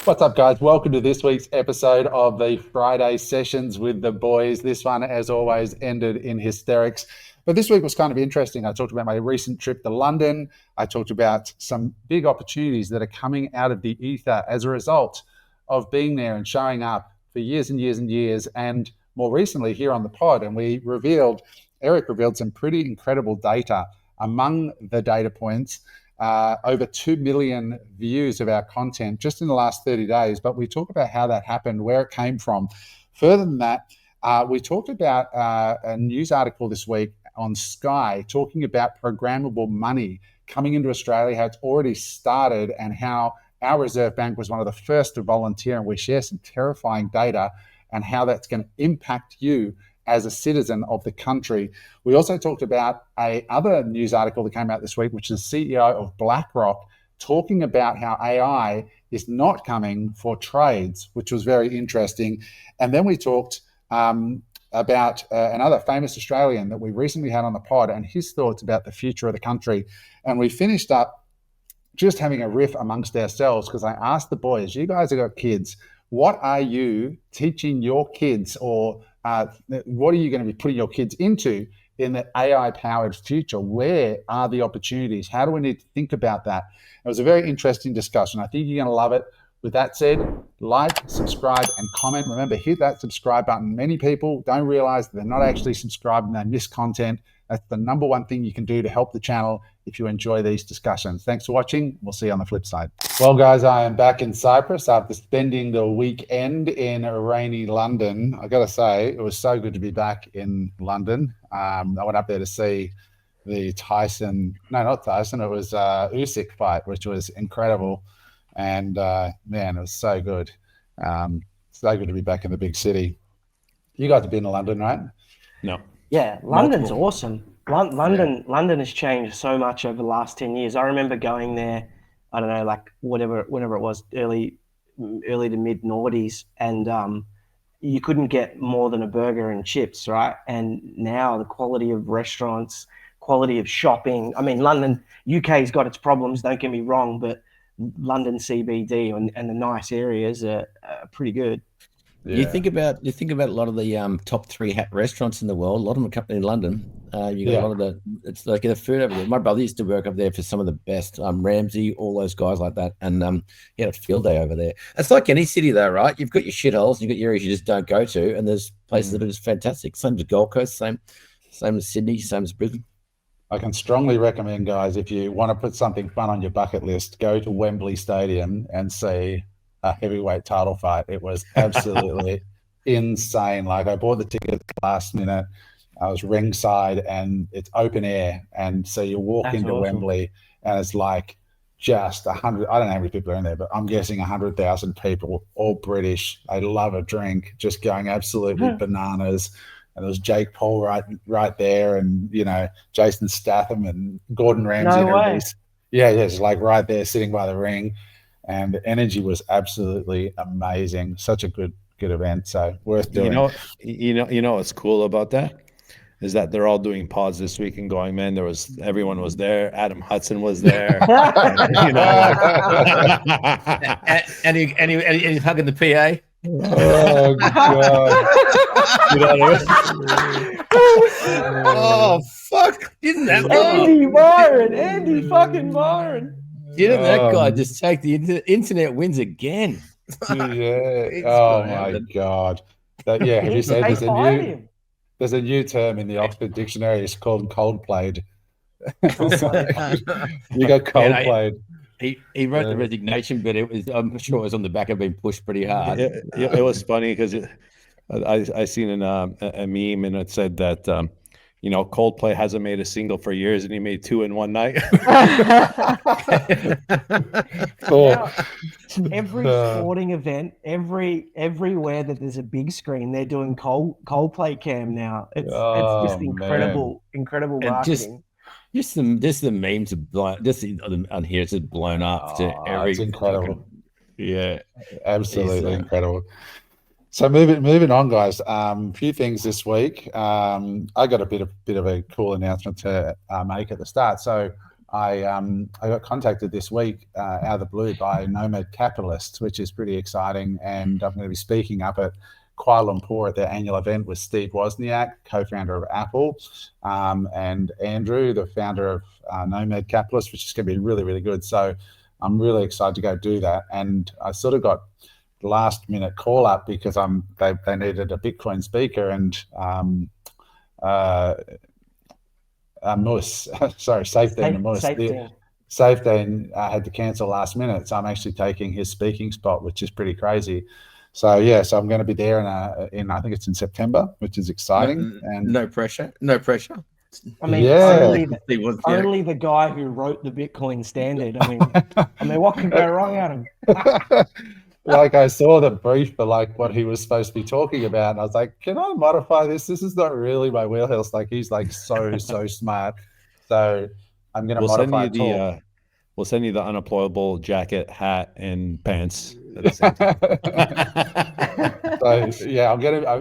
What's up, guys? Welcome to this week's episode of the Friday Sessions with the Boys. This one, as always, ended in hysterics. But this week was kind of interesting. I talked about my recent trip to London. I talked about some big opportunities that are coming out of the ether as a result of being there and showing up for years and years and years. And more recently here on the pod, and Eric revealed some pretty incredible data. Among the data points, over 2 million views of our content just in the last 30 days. But we talk about how that happened, where it came from. Further than that, we talked about a news article this week on Sky talking about programmable money coming into Australia, how it's already started, and how our Reserve Bank was one of the first to volunteer. And we share some terrifying data and how that's going to impact you as a citizen of the country. We also talked about another news article that came out this week, which is the CEO of BlackRock talking about how AI is not coming for trades, which was very interesting. And then we talked about another famous Australian that we recently had on the pod and his thoughts about the future of the country. And we finished up just having a riff amongst ourselves because I asked the boys, you guys have got kids, what are you teaching your kids, or what are you going to be putting your kids into in the AI-powered future? Where are the opportunities? How do we need to think about that? It was a very interesting discussion. I think you're going to love it. With that said, like, subscribe, and comment. Remember, hit that subscribe button. Many people don't realize that they're not actually subscribed and they miss content. That's the number one thing you can do to help the channel if you enjoy these discussions. Thanks for watching. We'll see you on the flip side. Well, guys, I am back in Cyprus after spending the weekend in rainy London. I got to say, it was so good to be back in London. I went up there to see the Usyk fight, which was incredible. And man, it was so good. So good to be back in the big city. You guys have been to London, right? No. Yeah, London's awesome. London has changed so much over the last 10 years. I remember going there, I don't know, like whenever it was, early to mid noughties, and you couldn't get more than a burger and chips, right? And now the quality of restaurants, quality of shopping. I mean, London, UK's got its problems, don't get me wrong, but London CBD and the nice areas are pretty good. Yeah. You think about a lot of the top 3 restaurants in the world. A lot of them are in London. You got a lot of it's like the food over there. My brother used to work up there for some of the best. Ramsey, all those guys like that, and he had a field day over there. It's like any city, though, right? You've got your shitholes, you've got your areas you just don't go to, and there's places that are just fantastic. Same as Gold Coast, same as Sydney, same as Brisbane. I can strongly recommend, guys, if you want to put something fun on your bucket list, go to Wembley Stadium and see a heavyweight title fight. It was absolutely insane. Like, I bought the ticket last minute. I was ringside, and it's open air, and so you walk into Wembley, and it's like just 100. I don't know how many people are in there, but I'm guessing 100,000 people, all British. They love a drink, just going absolutely bananas. And there was Jake Paul right there, and Jason Statham and Gordon Ramsay. No way. Yeah, it's like right there, sitting by the ring. And the energy was absolutely amazing. Such a good event. So worth doing. You know what's cool about that is that they're all doing pods this week and going, man, everyone was there. Adam Hudson was there. and he's hugging the PA. Oh God. Oh fuck. Didn't that Andy fucking Byron. Didn't that guy just take the internet wins again? Yeah. Oh my God. Have you said there's a new term in the Oxford Dictionary? It's called cold played. You got cold played. He wrote the resignation, but I'm sure it was on the back of being pushed pretty hard. It was funny because I seen a meme, and it said that Coldplay hasn't made a single for years, and he made 2 in one night. Every sporting event, everywhere that there's a big screen, they're doing Coldplay cam now. It's just incredible marketing. Just the memes are blown. Just on here, it's just blown up to every. It's incredible. Yeah, absolutely incredible. So moving on, guys. A few things this week. I got a bit of a cool announcement to make at the start. So I got contacted this week out of the blue by Nomad Capitalist, which is pretty exciting. And I'm going to be speaking up at Kuala Lumpur at their annual event with Steve Wozniak, co-founder of Apple, and Andrew, the founder of Nomad Capitalist, which is going to be really, really good. So I'm really excited to go do that. And I sort of got last minute call up because they needed a Bitcoin speaker, and Mus, sorry, Safety Mus. Safety had to cancel last minute, so I'm actually taking his speaking spot, which is pretty crazy. So yeah, so I'm going to be there in I think it's in September, which is exciting. And no pressure. I mean, only the guy who wrote the Bitcoin standard. I mean, what could go wrong, Adam? Like, I saw the brief for like what he was supposed to be talking about, and I was like, can I modify this? This is not really my wheelhouse. Like, he's like so smart. So I'm going to modify it. We'll send you the Unemployable jacket, hat, and pants at the same time. So yeah,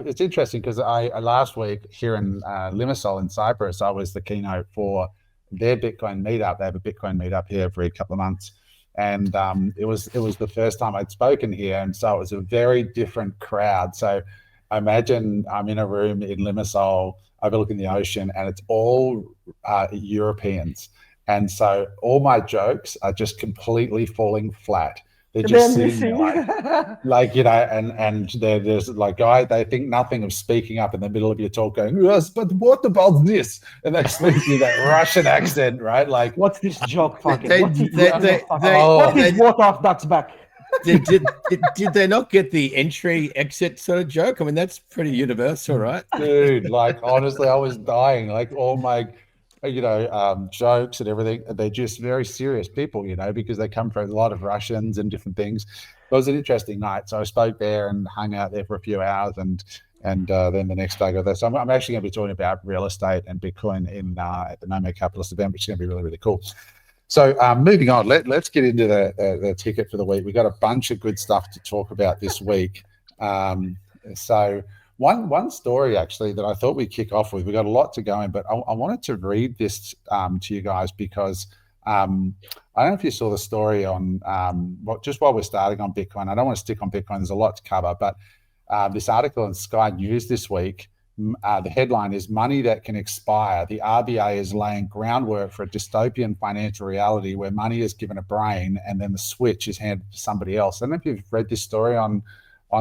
it's interesting because I last week here in Limassol in Cyprus, I was the keynote for their Bitcoin meetup. They have a Bitcoin meetup here every couple of months. And it was the first time I'd spoken here, and so it was a very different crowd. So I imagine I'm in a room in Limassol overlooking the ocean, and it's all Europeans, and so all my jokes are just completely falling flat. They're just sitting there like and there's like they think nothing of speaking up in the middle of your talk, going, yes, but what about this? And they speak to that Russian accent, right? Like, what's this joke fucking? What's this walk off ducks back? Did they not get the entry exit sort of joke? I mean, that's pretty universal, right? Dude, like, honestly, I was dying. Like, all my jokes and everything, they're just very serious people, because they come from a lot of Russians and different things. It was an interesting night. So I spoke there and hung out there for a few hours, and then the next day I got there. So I'm actually going to be talking about real estate and Bitcoin at the Nomad Capitalist event, which is going to be really, really cool. So moving on, let's get into the ticket for the week. We've got a bunch of good stuff to talk about this week. So one story actually that I thought we'd kick off with, we got a lot to go in, but I wanted to read this to you guys because I don't know if you saw the story on just while we're starting on Bitcoin. I don't want to stick on Bitcoin. There's a lot to cover, but this article in Sky News this week, the headline is "Money That Can Expire. The RBA is laying groundwork for a dystopian financial reality where money is given a brain and then the switch is handed to somebody else." I don't know if you've read this story on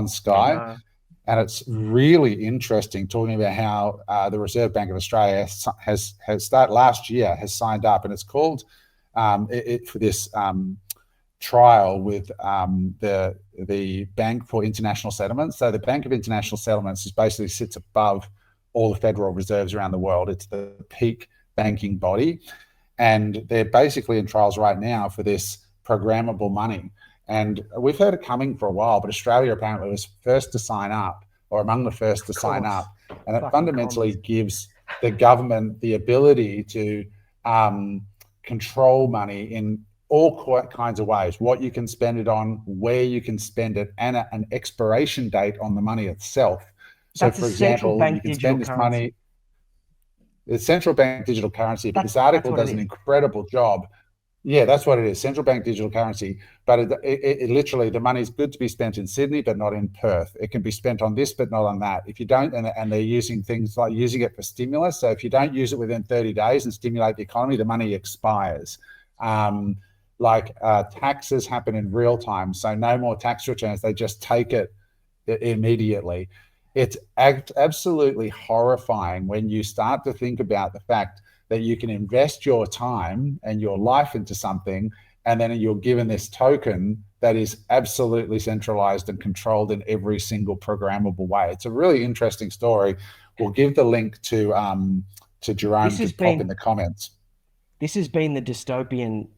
Sky. And it's really interesting, talking about how the Reserve Bank of Australia has started last year, has signed up, and it's called for this trial with the Bank for International Settlements. So the Bank of International Settlements basically sits above all the federal reserves around the world. It's the peak banking body, and they're basically in trials right now for this programmable money. And we've heard it coming for a while, but Australia apparently was first to sign up, or among the first to sign up. And it fundamentally gives the government the ability to control money in all kinds of ways: what you can spend it on, where you can spend it, and an expiration date on the money itself. So, for example, you can spend this money. It's central bank digital currency, but this article does an incredible job. Yeah, that's what it is, central bank digital currency. But it literally, the money is good to be spent in Sydney, but not in Perth. It can be spent on this, but not on that. If you don't, and they're using things like using it for stimulus. So if you don't use it within 30 days and stimulate the economy, the money expires. Taxes happen in real time. So no more tax returns. They just take it immediately. It's absolutely horrifying when you start to think about the fact that you can invest your time and your life into something, and then you're given this token that is absolutely centralized and controlled in every single programmable way. It's a really interesting story. We'll give the link to Jerome to pop in the comments. This has been the dystopian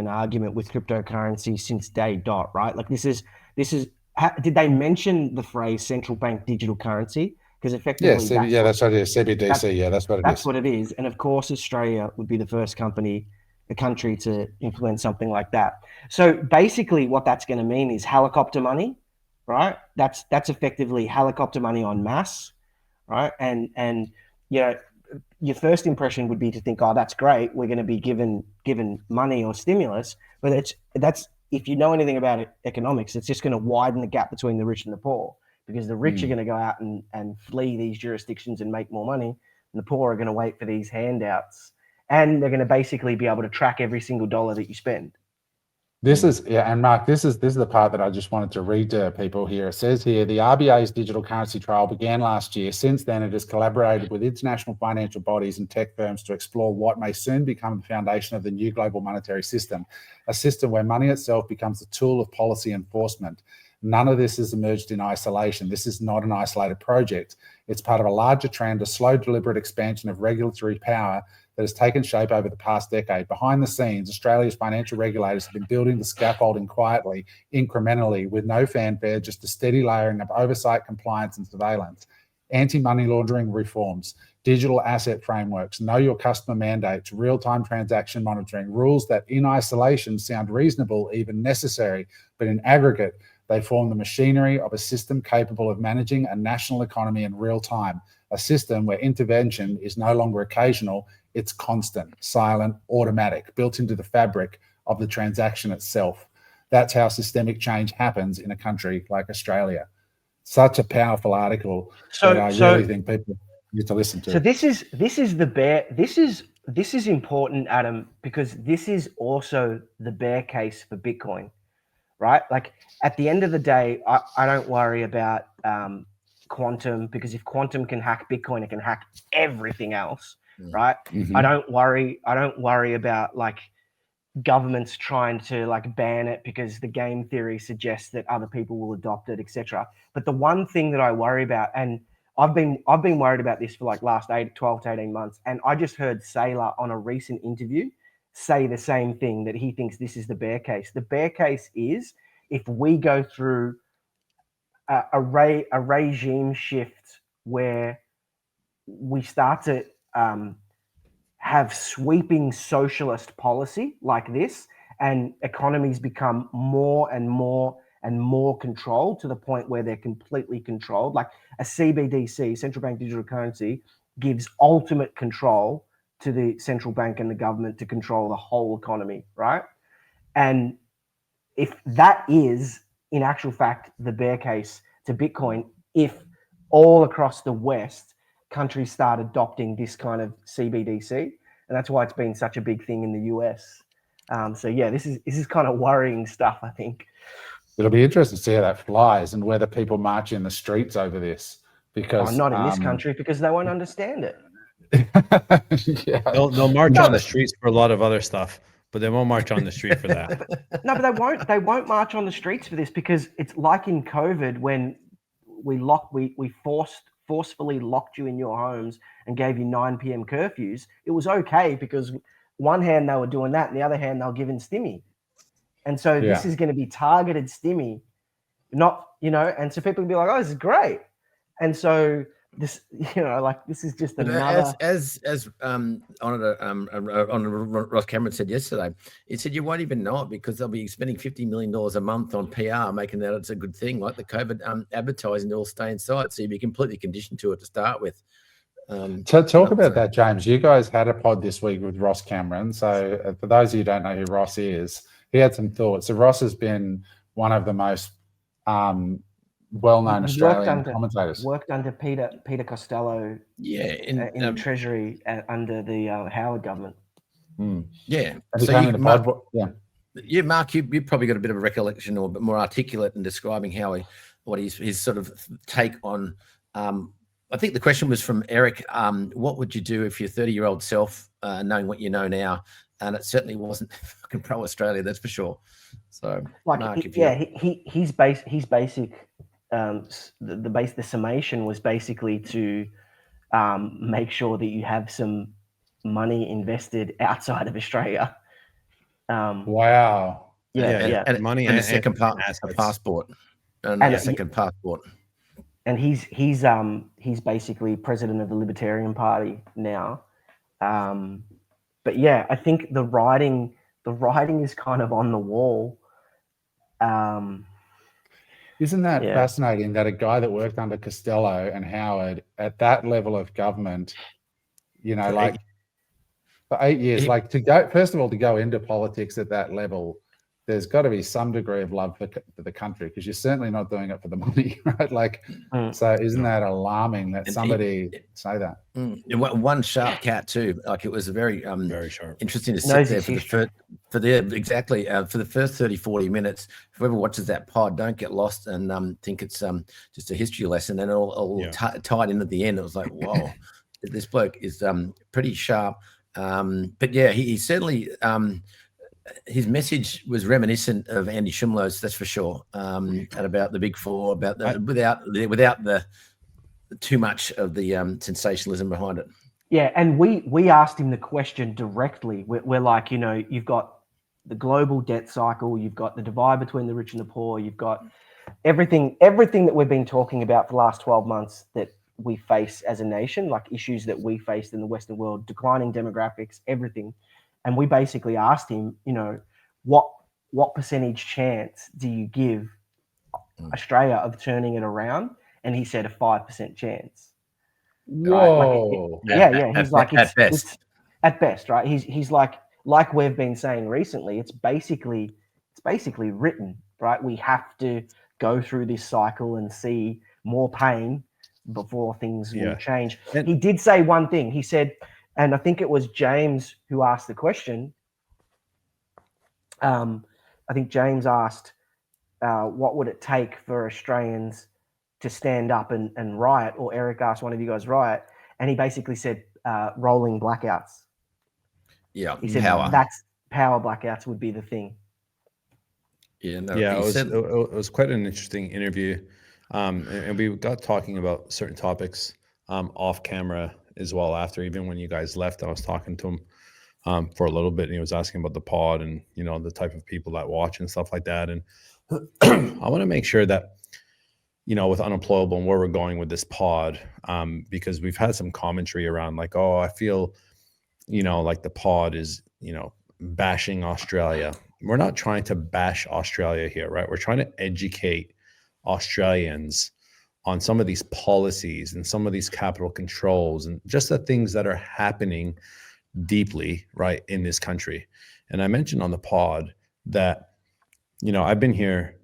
argument with cryptocurrency since day dot, right? Like this is. Did they mention the phrase central bank digital currency? Because effectively, that's what it is. CBDC, that's what it is. That's what it is. And of course, Australia would be the first country to implement something like that. So basically, what that's going to mean is helicopter money, right? That's effectively helicopter money en masse, right? And your first impression would be to think, oh, that's great, we're going to be given money or stimulus, but that's if you know anything about economics, it's just going to widen the gap between the rich and the poor, because the rich are going to go out and flee these jurisdictions and make more money, and the poor are going to wait for these handouts, and they're going to basically be able to track every single dollar that you spend. This is, and Mark, this is the part that I just wanted to read to people here. It says here, the RBA's digital currency trial began last year. Since then, it has collaborated with international financial bodies and tech firms to explore what may soon become the foundation of the new global monetary system, a system where money itself becomes a tool of policy enforcement. None of this has emerged in isolation. This is not an isolated project. It's part of a larger trend, a slow, deliberate expansion of regulatory power that has taken shape over the past decade. Behind the scenes, Australia's financial regulators have been building the scaffolding quietly, incrementally, with no fanfare, just a steady layering of oversight, compliance, and surveillance. Anti-money laundering reforms, digital asset frameworks, know your customer mandates, real-time transaction monitoring, rules that in isolation sound reasonable, even necessary, but in aggregate, they form the machinery of a system capable of managing a national economy in real time, a system where intervention is no longer occasional, it's constant, silent, automatic, built into the fabric of the transaction itself. That's how systemic change happens in a country like Australia. Such a powerful article that I really think people need to listen to. So this is important, Adam, because this is also the bear case for Bitcoin, right? Like at the end of the day, I don't worry about quantum, because if quantum can hack Bitcoin, it can hack everything else, right? I don't worry about like governments trying to like ban it because the game theory suggests that other people will adopt it, etc. But the one thing that I worry about, and I've been worried about this for like last 12 to 18 months, and I just heard Saylor on a recent interview say the same thing, that he thinks this is the bear case. The bear case is if we go through a regime shift where we start to have sweeping socialist policy like this, and economies become more and more and more controlled to the point where they're completely controlled. Like a CBDC, central bank digital currency, gives ultimate control to the central bank and the government to control the whole economy, right? And if that is, in actual fact, the bear case to Bitcoin, if all across the West, countries start adopting this kind of CBDC, and that's why it's been such a big thing in the US. So yeah, this is kind of worrying stuff, I think. It'll be interesting to see how that flies and whether people march in the streets over this, because not in this country, because they won't understand it. Yeah. They'll march on the streets for a lot of other stuff, but they won't march on the street for that. No, but they won't march on the streets for this, because it's like in COVID when we forcefully locked you in your homes and gave you 9 p.m. curfews. It was okay because one hand they were doing that, and the other hand they were giving stimmy. And so this is going to be targeted stimmy, not, and so people can be like, oh, this is great. And so this, like this is just another. As Ross Cameron said yesterday, he said you won't even know it because they'll be spending $50 million a month on PR, making that it's a good thing, like the COVID advertising to all stay inside. So you'd be completely conditioned to it to start with. So talk about that, James. You guys had a pod this week with Ross Cameron. So for those of you who don't know who Ross is, he had some thoughts. So Ross has been one of the most well-known Australian commentators. Worked under Peter Costello. Yeah, in the Treasury under the Howard government. Yeah. And so Mark, you probably got a bit of a recollection, or a bit more articulate in describing how what his sort of take on. I think the question was from Eric. What would you do if your 30-year-old self, knowing what you know now? And it certainly wasn't fucking pro-Australia, that's for sure. So, like, Mark, his basic. The summation was basically to make sure that you have some money invested outside of Australia. Wow. Yeah. And money and and a second passport. And a second passport. And he's basically president of the Libertarian Party now. But yeah, I think the writing is kind of on the wall. Isn't that fascinating that a guy that worked under Costello and Howard at that level of government You know, For like 8 for 8 years, like to go, first of all, to go into politics at that level, there's got to be some degree of love for the country, because you're certainly not doing it for the money, right? Like, so isn't that alarming that somebody say that? One sharp cat too. Like, it was very sharp. interesting to sit Knows there its for the history. for the first 30, 40 minutes. Whoever watches that pod, don't get lost and think it's just a history lesson, and all tied in at the end. It was like, whoa, this bloke is pretty sharp. But yeah, he certainly his message was reminiscent of Andy Schumlo's, that's for sure. And about the Big Four, about the without the too much of the sensationalism behind it. Yeah, and we asked him the question directly. We're like, you know, you've got the global debt cycle, you've got the divide between the rich and the poor, you've got everything that we've been talking about for the last 12 months that we face as a nation, like issues that we faced in the Western world, declining demographics, everything. And we basically asked him, you know, what percentage chance do you give Australia of turning it around? And he said a 5% chance. Whoa. Right? Like he's like, at best. It's at best, right? He's like we've been saying recently, it's basically written, right? We have to go through this cycle and see more pain before things will change. And he did say one thing. He said, and I think it was James who asked the question. I think James asked, what would it take for Australians to stand up and riot? Or Eric asked one of you guys riot. And he basically said, rolling blackouts. Yeah, he said that's power blackouts would be the thing. Yeah, no, it was quite an interesting interview. And we got talking about certain topics off camera as well after, even when you guys left. I was talking to him for a little bit, and he was asking about the pod and, you know, the type of people that watch and stuff like that. And I want to make sure that, you know, with Unemployable and where we're going with this pod, because we've had some commentary around like, oh, I feel, you know, like the pod is, you know, bashing Australia. We're not trying to bash Australia here, right? We're trying to educate Australians on some of these policies and some of these capital controls and just the things that are happening deeply, right, in this country. And I mentioned on the pod that, you know, I've been here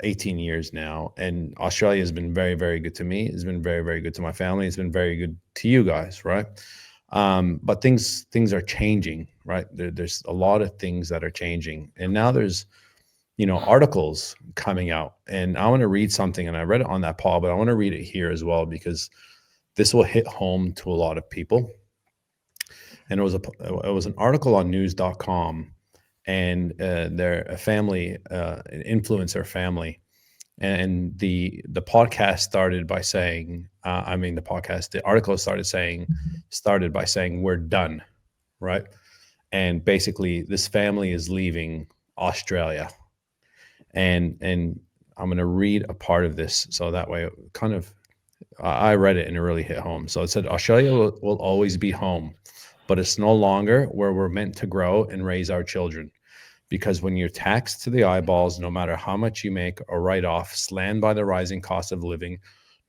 18 years now, and Australia has been very, very good to me. It's been very, very good to my family. It's been very good to you guys, right? But things are changing, right? There's a lot of things that are changing, and now there's, you know, articles coming out, and I want to read something, and I read it on that pod, but I want to read it here as well because this will hit home to a lot of people. And it was an article on news.com, and they're a family, an influencer family. And the podcast started by saying, the article started by saying, we're done, right? And basically this family is leaving Australia. And I'm going to read a part of this, so that way I read it and it really hit home. So it said, Australia will always be home, but it's no longer where we're meant to grow and raise our children. Because when you're taxed to the eyeballs, no matter how much you make or write off, slammed by the rising cost of living,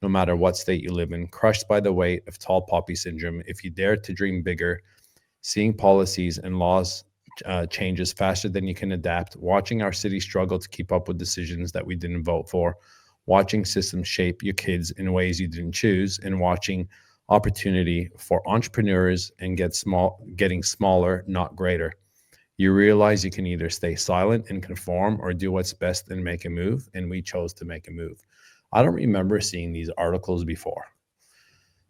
no matter what state you live in, crushed by the weight of tall poppy syndrome, if you dare to dream bigger, seeing policies and laws changes faster than you can adapt, watching our city struggle to keep up with decisions that we didn't vote for, watching systems shape your kids in ways you didn't choose, and watching opportunity for entrepreneurs and getting smaller, not greater. You realize you can either stay silent and conform or do what's best and make a move. And we chose to make a move. I don't remember seeing these articles before.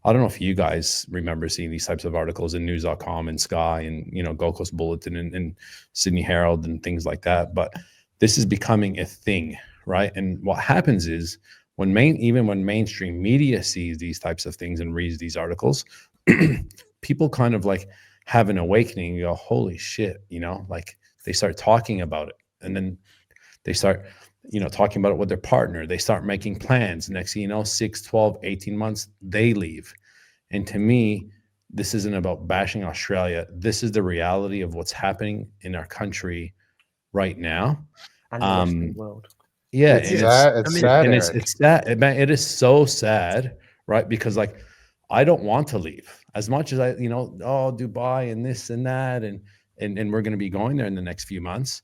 I don't know if you guys remember seeing these types of articles in news.com and Sky and, you know, Gold Coast Bulletin and Sydney Herald and things like that. But this is becoming a thing, right? And what happens is even when mainstream media sees these types of things and reads these articles, people kind of like have an awakening and go, holy shit, you know, like they start talking about it. And then they start, you know, talking about it with their partner. They start making plans. Next thing you know, 6, 12, 18 months, they leave. And to me, this isn't about bashing Australia. This is the reality of what's happening in our country right now. And the Western world. Yeah. It's sad. It's sad. Man, it is so sad, right? Because like, I don't want to leave. as much as Dubai and this and that, and we're going to be going there in the next few months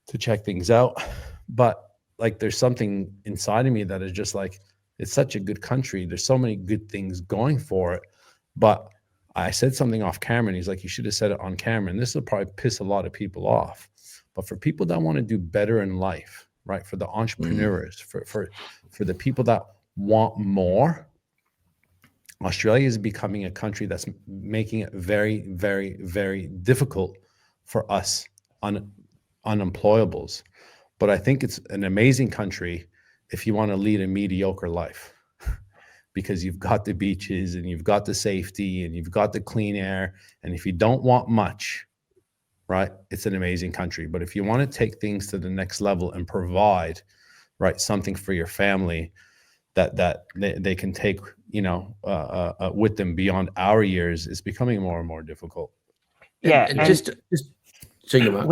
to check things out. But like, there's something inside of me that is just like, it's such a good country. There's so many good things going for it. But I said something off camera, and he's like, you should have said it on camera. And this will probably piss a lot of people off. But for people that want to do better in life, right? For the entrepreneurs, for the people that want more, Australia is becoming a country that's making it very, very, very difficult for us unemployables. But I think it's an amazing country if you want to lead a mediocre life, because you've got the beaches and you've got the safety and you've got the clean air. And if you don't want much, right, it's an amazing country. But if you want to take things to the next level and provide, right, something for your family that they can take, with them beyond our years, is becoming more and more difficult. Yeah, and just so you know,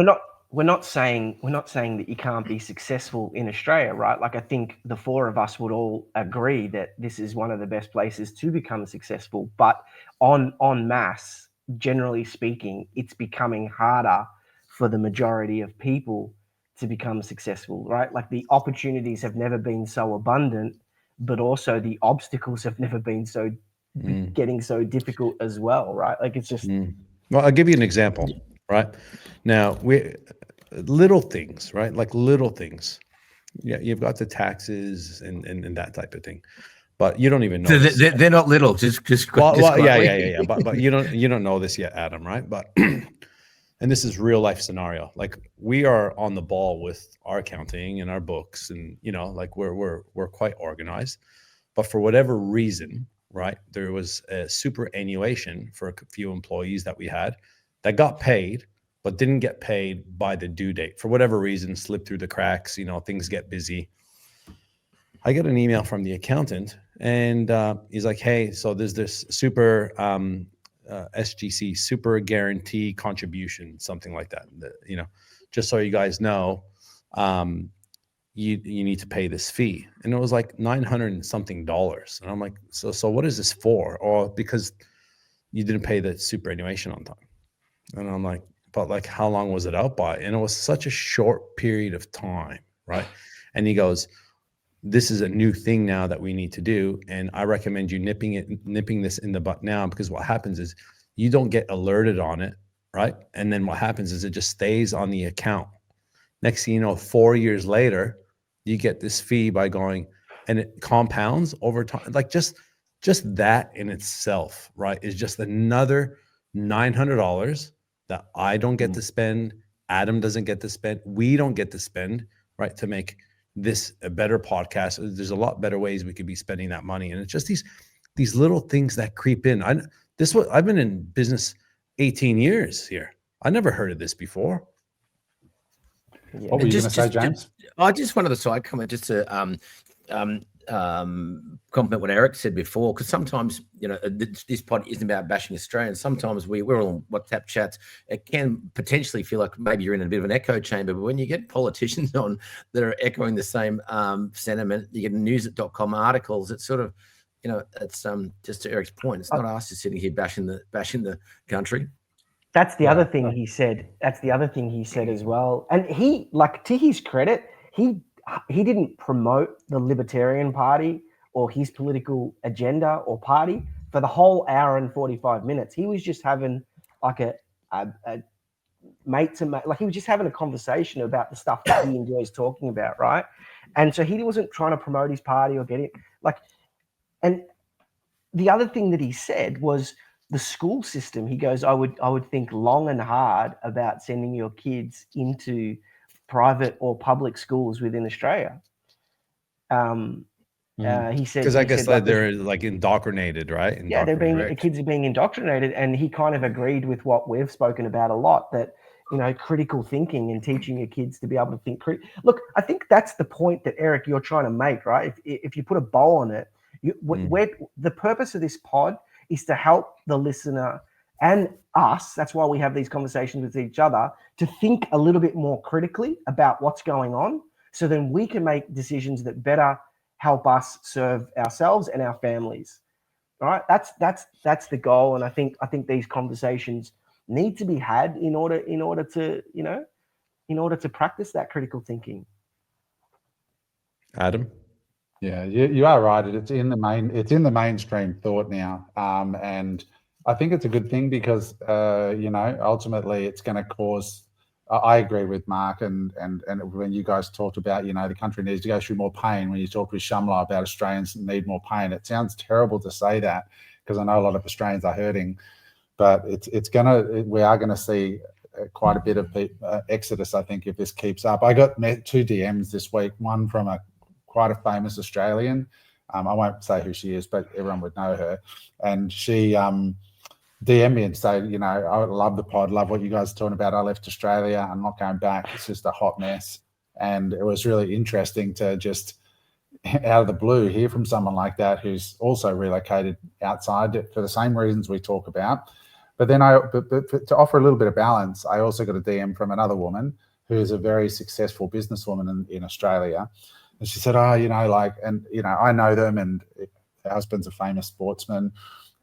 we're not saying that you can't be successful in Australia, right? Like, I think the four of us would all agree that this is one of the best places to become successful. But en masse, generally speaking, it's becoming harder for the majority of people to become successful, right? Like, the opportunities have never been so abundant, but also the obstacles have never been so getting so difficult as well, right? Like, it's just. Well, I'll give you an example, right? Now, little things, right? Like little things. Yeah, you've got the taxes and that type of thing, but you don't even know. So they're not little. Just yeah. But you don't know this yet, Adam, right? But and this is real life scenario. Like, we are on the ball with our accounting and our books, and like we're quite organized. But for whatever reason, right, there was a superannuation for a few employees that we had that got paid, but didn't get paid by the due date for whatever reason, slipped through the cracks. Things get busy. I get an email from the accountant, and he's like, hey, so there's this super SGC, super guarantee contribution, something like that. Just so you guys know, you need to pay this fee. And it was like $900 and something. And I'm like, so what is this for? Or because you didn't pay the superannuation on time. And I'm like, but like, how long was it out by? And it was such a short period of time, right? And he goes, this is a new thing now that we need to do, and I recommend you nipping this in the butt now, because what happens is you don't get alerted on it, right? And then what happens is it just stays on the account. Next thing you know, 4 years later, you get this fee by going, and it compounds over time. Like, just that in itself, right, is just another $900 that I don't get to spend, Adam doesn't get to spend, we don't get to spend, right, to make this a better podcast. There's a lot better ways we could be spending that money. And it's just these little things that creep in. I've been in business 18 years here. I never heard of this before. Yeah. What were you going to say, James? I just wanted to side comment just to compliment what Eric said before, because sometimes this pod isn't about bashing Australians. Sometimes we're on WhatsApp chats. It can potentially feel like maybe you're in a bit of an echo chamber, but when you get politicians on that are echoing the same sentiment, you get news.com articles. It's sort of, it's just to Eric's point. It's not us just sitting here bashing the country. That's the other thing he said. That's the other thing he said as well. And he, like, to his credit, he didn't promote the Libertarian Party or his political agenda or party for the whole hour and 45 minutes. He was just having like a mate to mate, like he was just having a conversation about the stuff that he enjoys talking about, right? And so he wasn't trying to promote his party or get it. And the other thing that he said was the school system. He goes, I would think long and hard about sending your kids into private or public schools within Australia. He said, because I guess they're like indoctrinated, right? Yeah, kids are being indoctrinated, and he kind of agreed with what we've spoken about a lot, that critical thinking and teaching your kids to be able to think. Look, I think that's the point that, Eric, you're trying to make, right? If you put a bow on it, the purpose of this pod is to help the listener and us. That's why we have these conversations with each other, to think a little bit more critically about what's going on, so then we can make decisions that better help us serve ourselves and our families, right? That's the goal, and I think these conversations need to be had in order to, you know, in order to practice that critical thinking. Adam? Yeah, you are right. It's in the mainstream thought now, and I think it's a good thing because you know, ultimately it's going to cause. I agree with Mark, and when you guys talked about, you know, the country needs to go through more pain. When you talked with Shamla about Australians need more pain, it sounds terrible to say that because I know a lot of Australians are hurting, but we are gonna see quite a bit of exodus, I think, if this keeps up. I got 2 DMs this week, one from quite a famous Australian. I won't say who she is, but everyone would know her, and she DM me and say, you know, I love the pod, love what you guys are talking about. I left Australia, I'm not going back. It's just a hot mess. And it was really interesting to just out of the blue hear from someone like that who's also relocated outside for the same reasons we talk about. But then to offer a little bit of balance, I also got a DM from another woman who is a very successful businesswoman in Australia. And she said, oh, you know, like, and, you know, I know them, and her husband's a famous sportsman,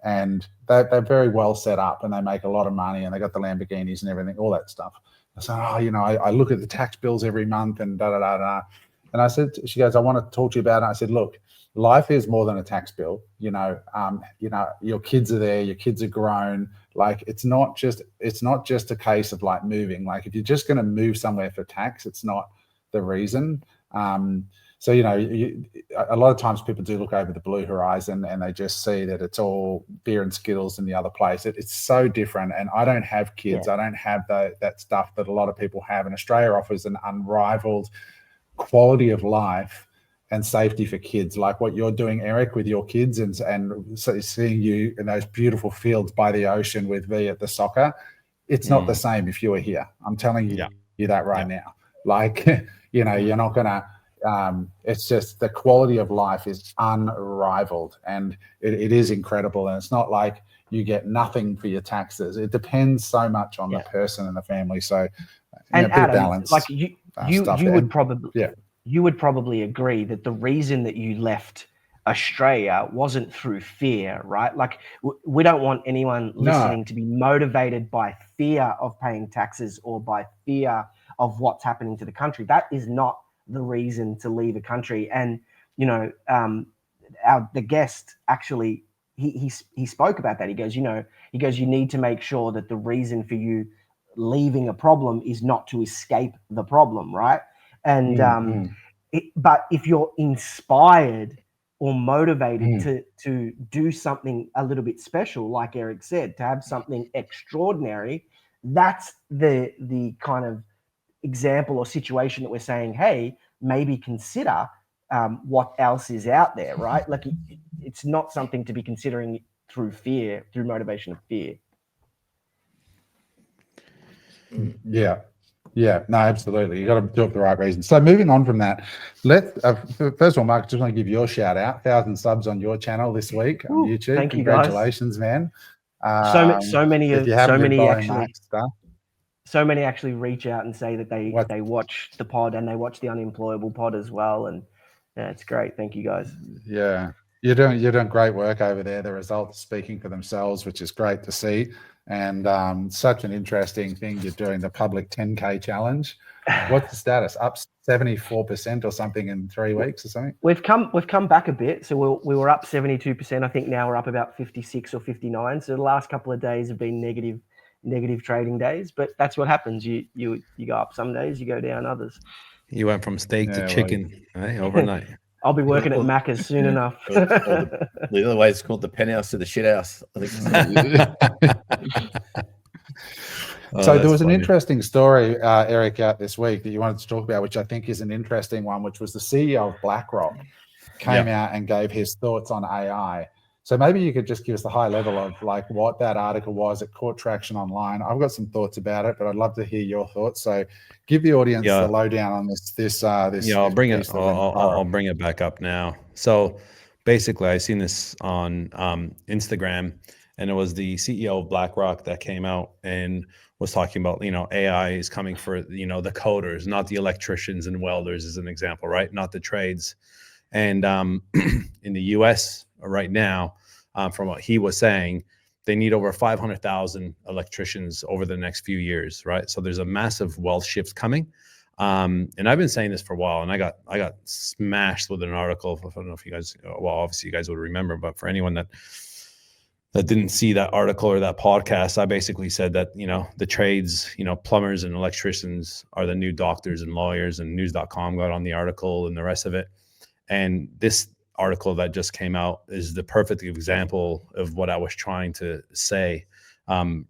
and they're very well set up, and they make a lot of money, and they got the Lamborghinis and everything, all that stuff. I said, oh, you know, I look at the tax bills every month and da da da da. And I said, she goes, I want to talk to you about it. I said, look, life is more than a tax bill. You know, your kids are there, your kids are grown. Like, it's not just a case of like moving. Like, if you're just going to move somewhere for tax, it's not the reason. So, you know, a lot of times people do look over the blue horizon and they just see that it's all beer and Skittles in the other place. It's so different. And I don't have kids. Yeah. I don't have that stuff that a lot of people have. And Australia offers an unrivaled quality of life and safety for kids, like what you're doing, Eric, with your kids, and so seeing you in those beautiful fields by the ocean with V at the soccer. It's not the same if you were here. I'm telling you that right now. Like, you know, you're not going to, it's just the quality of life is unrivaled, and it is incredible. And it's not like you get nothing for your taxes. It depends so much on the person and the family. So, and a bit Adam, of balance. Like you would probably agree that the reason that you left Australia wasn't through fear, right? Like, we don't want anyone listening to be motivated by fear of paying taxes or by fear of what's happening to the country. That is not the reason to leave a country. And, you know, the guest actually, he spoke about that. He goes, you need to make sure that the reason for you leaving a problem is not to escape the problem, right? And but if you're inspired or motivated to do something a little bit special, like Eric said, to have something extraordinary, that's the kind of example or situation that we're saying, hey, maybe consider what else is out there, right? Like, it's not something to be considering through fear, through motivation of fear. Yeah, no, absolutely. You got to do it for the right reasons. So moving on from that, first of all, Mark, I just want to give your shout out. 1,000 subs on your channel this week on YouTube. Thank you, Congratulations, guys. Man. So many actually reach out and say that they watch the pod and they watch the Unemployable pod as well. And yeah, it's great. Thank you, guys. Yeah, you're doing great work over there. The results speaking for themselves, which is great to see. And such an interesting thing you're doing, the public 10K challenge. What's the status? Up 74% or something in 3 weeks or something? We've come back a bit. So we were up 72%. I think now we're up about 56 or 59. So the last couple of days have been negative trading days, but that's what happens. You go up some days, you go down others. You went from steak to chicken, overnight. I'll be working at Macca's soon enough. The other way it's called the penthouse to the shit house. I think. So there was an interesting story, Eric, out this week that you wanted to talk about, which I think is an interesting one, which was the CEO of BlackRock came out and gave his thoughts on AI. So maybe you could just give us the high level of like what that article was. It caught traction online. I've got some thoughts about it, but I'd love to hear your thoughts. So give the audience the lowdown on this. I'll bring it. I'll bring it back up now. So basically, I seen this on Instagram, and it was the CEO of BlackRock that came out and was talking about, AI is coming for, the coders, not the electricians and welders, as an example, right? Not the trades. And in the US right now, from what he was saying, they need over 500,000 electricians over the next few years, right? So there's a massive wealth shift coming. And I've been saying this for a while, and I got smashed with an article. I don't know if you guys, well, obviously you guys would remember, but for anyone that didn't see that article or that podcast, I basically said that, the trades, plumbers and electricians are the new doctors and lawyers, and news.com got on the article and the rest of it. And this article that just came out is the perfect example of what I was trying to say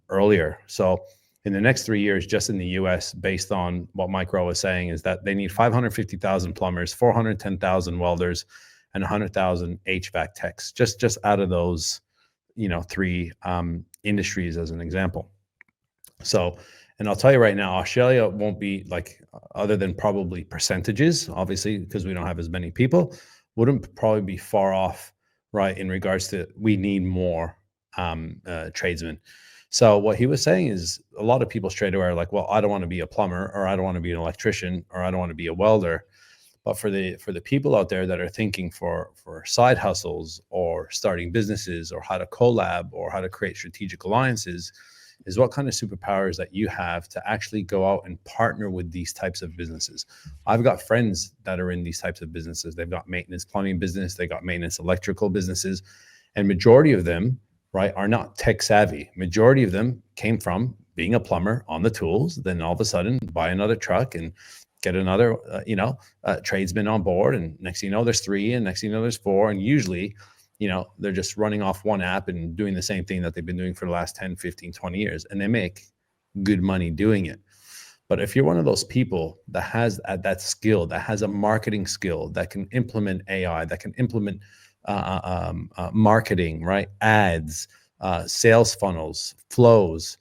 earlier. So in the next 3 years, just in the US, based on what Mike Rowe was saying, is that they need 550,000 plumbers, 410,000 welders, and 100,000 HVAC techs, just out of those, three industries as an example. So, and I'll tell you right now, Australia won't be like, other than probably percentages, obviously, because we don't have as many people, wouldn't probably be far off, right, in regards to we need more tradesmen. So what he was saying is a lot of people straight away are like, well, I don't want to be a plumber, or I don't want to be an electrician, or I don't want to be a welder. But for the people out there that are thinking for side hustles or starting businesses or how to collab or how to create strategic alliances, is what kind of superpowers that you have to actually go out and partner with these types of businesses. I've got friends that are in these types of businesses. They've got maintenance plumbing business, they got maintenance electrical businesses, and majority of them, right, are not tech savvy. Majority of them came from being a plumber on the tools, then all of a sudden buy another truck and get another, tradesman on board. And next thing you know, there's 3, and next thing you know, there's 4. And usually, they're just running off one app and doing the same thing that they've been doing for the last 10, 15, 20 years. And they make good money doing it. But if you're one of those people that has that skill, that has a marketing skill, that can implement AI, that can implement marketing, right? Ads, sales funnels, flows,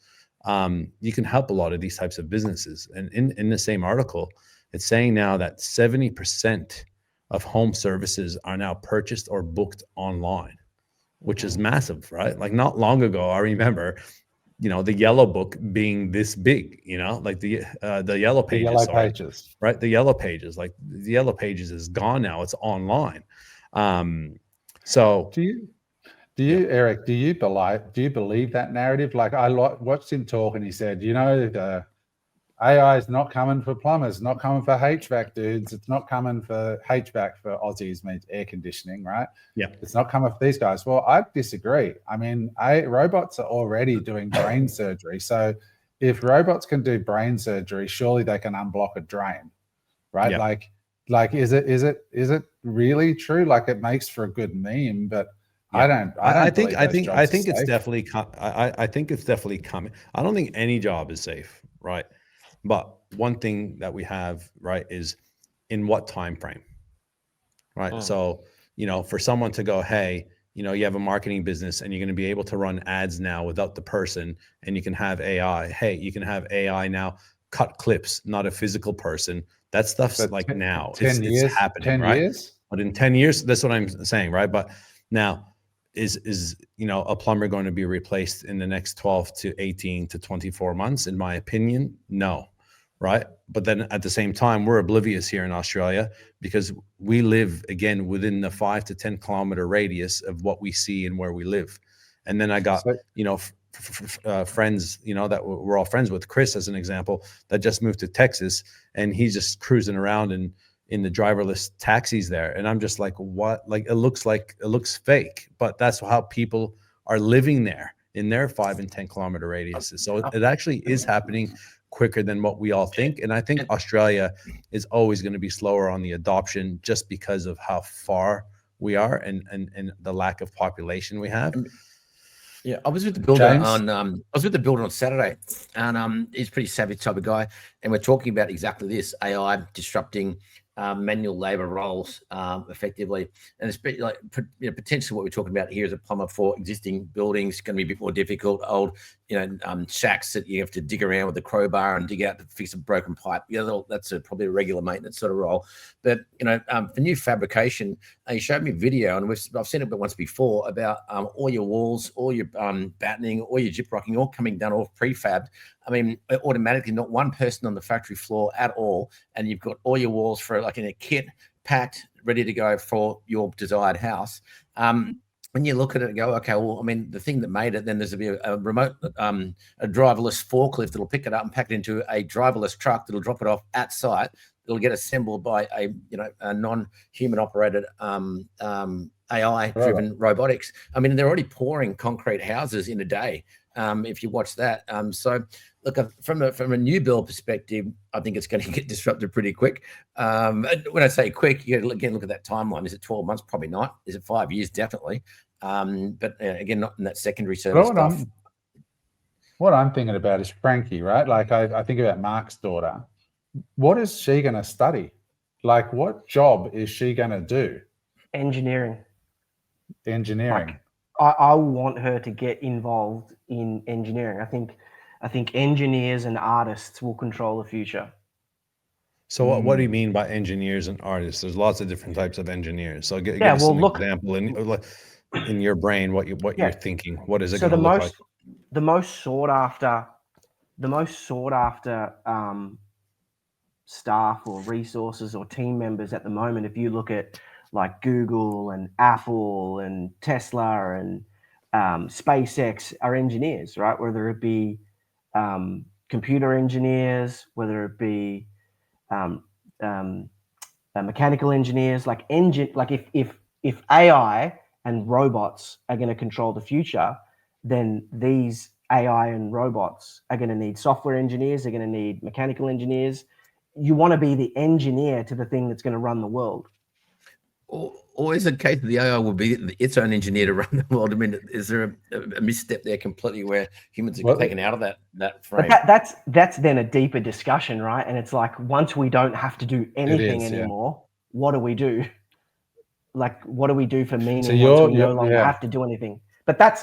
you can help a lot of these types of businesses. And in the same article, it's saying now that 70% of home services are now purchased or booked online, which is massive, right? Like not long ago, I remember, the yellow book being this big, like the yellow pages, pages, right? The yellow pages, like the yellow pages is gone now. It's online. So do you, Eric, do you believe that narrative? Like I watched him talk, and he said, the AI is not coming for plumbers, not coming for HVAC dudes. It's not coming for HVAC for Aussies, means air conditioning, right? Yeah. It's not coming for these guys. Well, I disagree. I mean, robots are already doing brain surgery. So if robots can do brain surgery, surely they can unblock a drain, right? Yeah. Like, is it really true? Like it makes for a good meme, but yeah. I think it's definitely coming. I don't think any job is safe, right? But one thing that we have, right, is in what time frame, right? Oh. So, for someone to go, hey, you have a marketing business and you're going to be able to run ads now without the person, and you can have AI. Hey, you can have AI now cut clips, not a physical person. That stuff's like now. It's happening, 10 right? Years? But in 10 years, that's what I'm saying, right? But now, is a plumber going to be replaced in the next 12 to 18 to 24 months? In my opinion, no, right? But then at the same time, we're oblivious here in Australia because we live, again, within the 5 to 10 kilometer radius of what we see and where we live. And then I got, friends, that we're all friends with, Chris, as an example, that just moved to Texas, and he's just cruising around in the driverless taxis there. And I'm just like, what? Like, it looks fake, but that's how people are living there in their 5 and 10 kilometer radiuses. So it actually is happening quicker than what we all think. And I think Australia is always going to be slower on the adoption just because of how far we are and the lack of population we have. Yeah, I was with the builder on Saturday, and he's a pretty savvy type of guy, and we're talking about exactly this: AI disrupting manual labor roles effectively, and it's like potentially what we're talking about here is a plumber for existing buildings going to be a bit more difficult. Old shacks that you have to dig around with the crowbar and dig out to fix a broken pipe. That's probably a regular maintenance sort of role. But for new fabrication, he showed me a video, and I've seen it once before, about all your walls, all your battening, all your gyprocking, all coming done off prefabbed. I mean, automatically, not one person on the factory floor at all, and you've got all your walls for like in a kit, packed, ready to go for your desired house. when you look at it and go, okay, well, I mean, the thing that made it, then there's a remote, a driverless forklift that'll pick it up and pack it into a driverless truck that'll drop it off at site. It'll get assembled by a non-human operated AI-driven robotics. I mean, they're already pouring concrete houses in a day. If you watch that, so look, from a new build perspective, I think it's going to get disrupted pretty quick. When I say quick, you again look at that timeline. Is it 12 months? Probably not. Is it 5 years? Definitely. But again, not in that secondary service stuff. What I'm thinking about is Frankie, right? Like I think about Mark's daughter. What is she going to study? Like, what job is she going to do? Engineering. Like, I want her to get involved in engineering. I think engineers and artists will control the future. So what do you mean by engineers and artists? There's lots of different types of engineers. So give us an example in your brain, what you're thinking. What is it going to look like? The most sought after staff or resources or team members at the moment, if you look at like Google and Apple and Tesla and SpaceX, are engineers, right? Whether it be computer engineers, whether it be mechanical engineers, like if AI and robots are going to control the future, then these AI and robots are going to need software engineers. They're going to need mechanical engineers. You want to be the engineer to the thing that's going to run the world. Or is it a case that the AI will be its own engineer to run the world? I mean, is there a misstep there completely where humans are taken out of that frame? But that's then a deeper discussion, right? And it's like, once we don't have to do anything anymore, what do we do? Like, what do we do for meaning once we no longer have to do anything? But I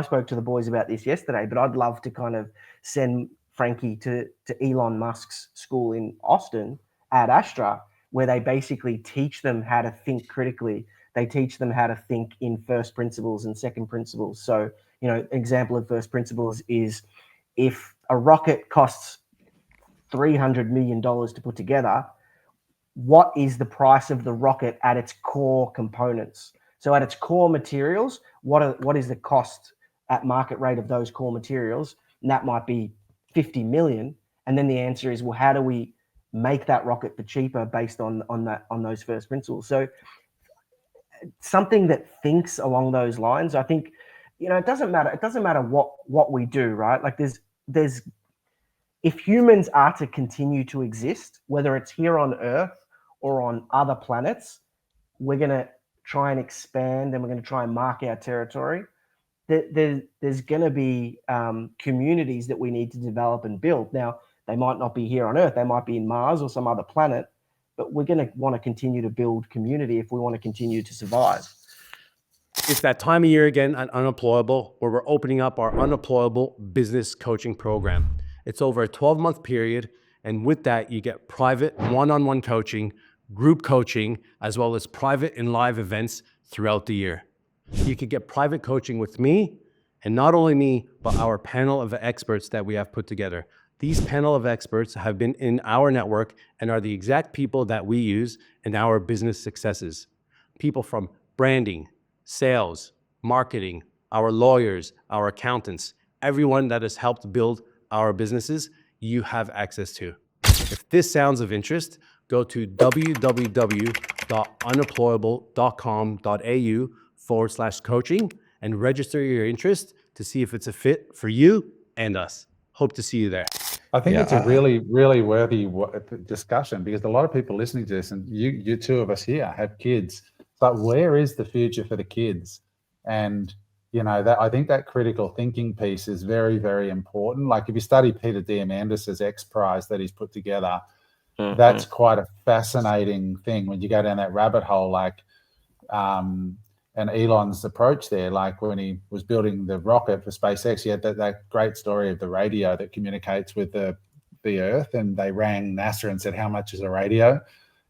spoke to the boys about this yesterday, but I'd love to kind of send Frankie to Elon Musk's school in Austin at Astra, where they basically teach them how to think critically. They teach them how to think in first principles and second principles. So, an example of first principles is, if a rocket costs $300 million to put together, what is the price of the rocket at its core components? So at its core materials, what is the cost at market rate of those core materials? And that might be 50 million. And then the answer is, well, how do we make that rocket for cheaper based on those first principles? So something that thinks along those lines, I think, it doesn't matter what we do, right? Like there's if humans are to continue to exist, whether it's here on Earth or on other planets, we're going to try and expand, and we're going to try and mark our territory. There's going to be communities that we need to develop and build. Now, they might not be here on Earth. They might be in Mars or some other planet, but we're going to want to continue to build community if we want to continue to survive. It's that time of year again at Unemployable, where we're opening up our Unemployable business coaching program. It's over a 12-month period, and with that, you get private one-on-one coaching, group coaching, as well as private and live events throughout the year. You could get private coaching with me, and not only me, but our panel of experts that we have put together. These panel of experts have been in our network and are the exact people that we use in our business successes. People from branding, sales, marketing, our lawyers, our accountants, everyone that has helped build our businesses, you have access to. If this sounds of interest, go to www.unemployable.com.au/coaching and register your interest to see if it's a fit for you and us. Hope to see you there. I think it's a really, really worthy discussion, because a lot of people listening to this, and you two of us here have kids, but where is the future for the kids? And that, I think that critical thinking piece is very, very important. Like, if you study Peter Diamandis' X Prize that he's put together, that's quite a fascinating thing when you go down that rabbit hole. Like, and Elon's approach there, like when he was building the rocket for SpaceX, he had that great story of the radio that communicates with the Earth, and they rang NASA and said, how much is a radio?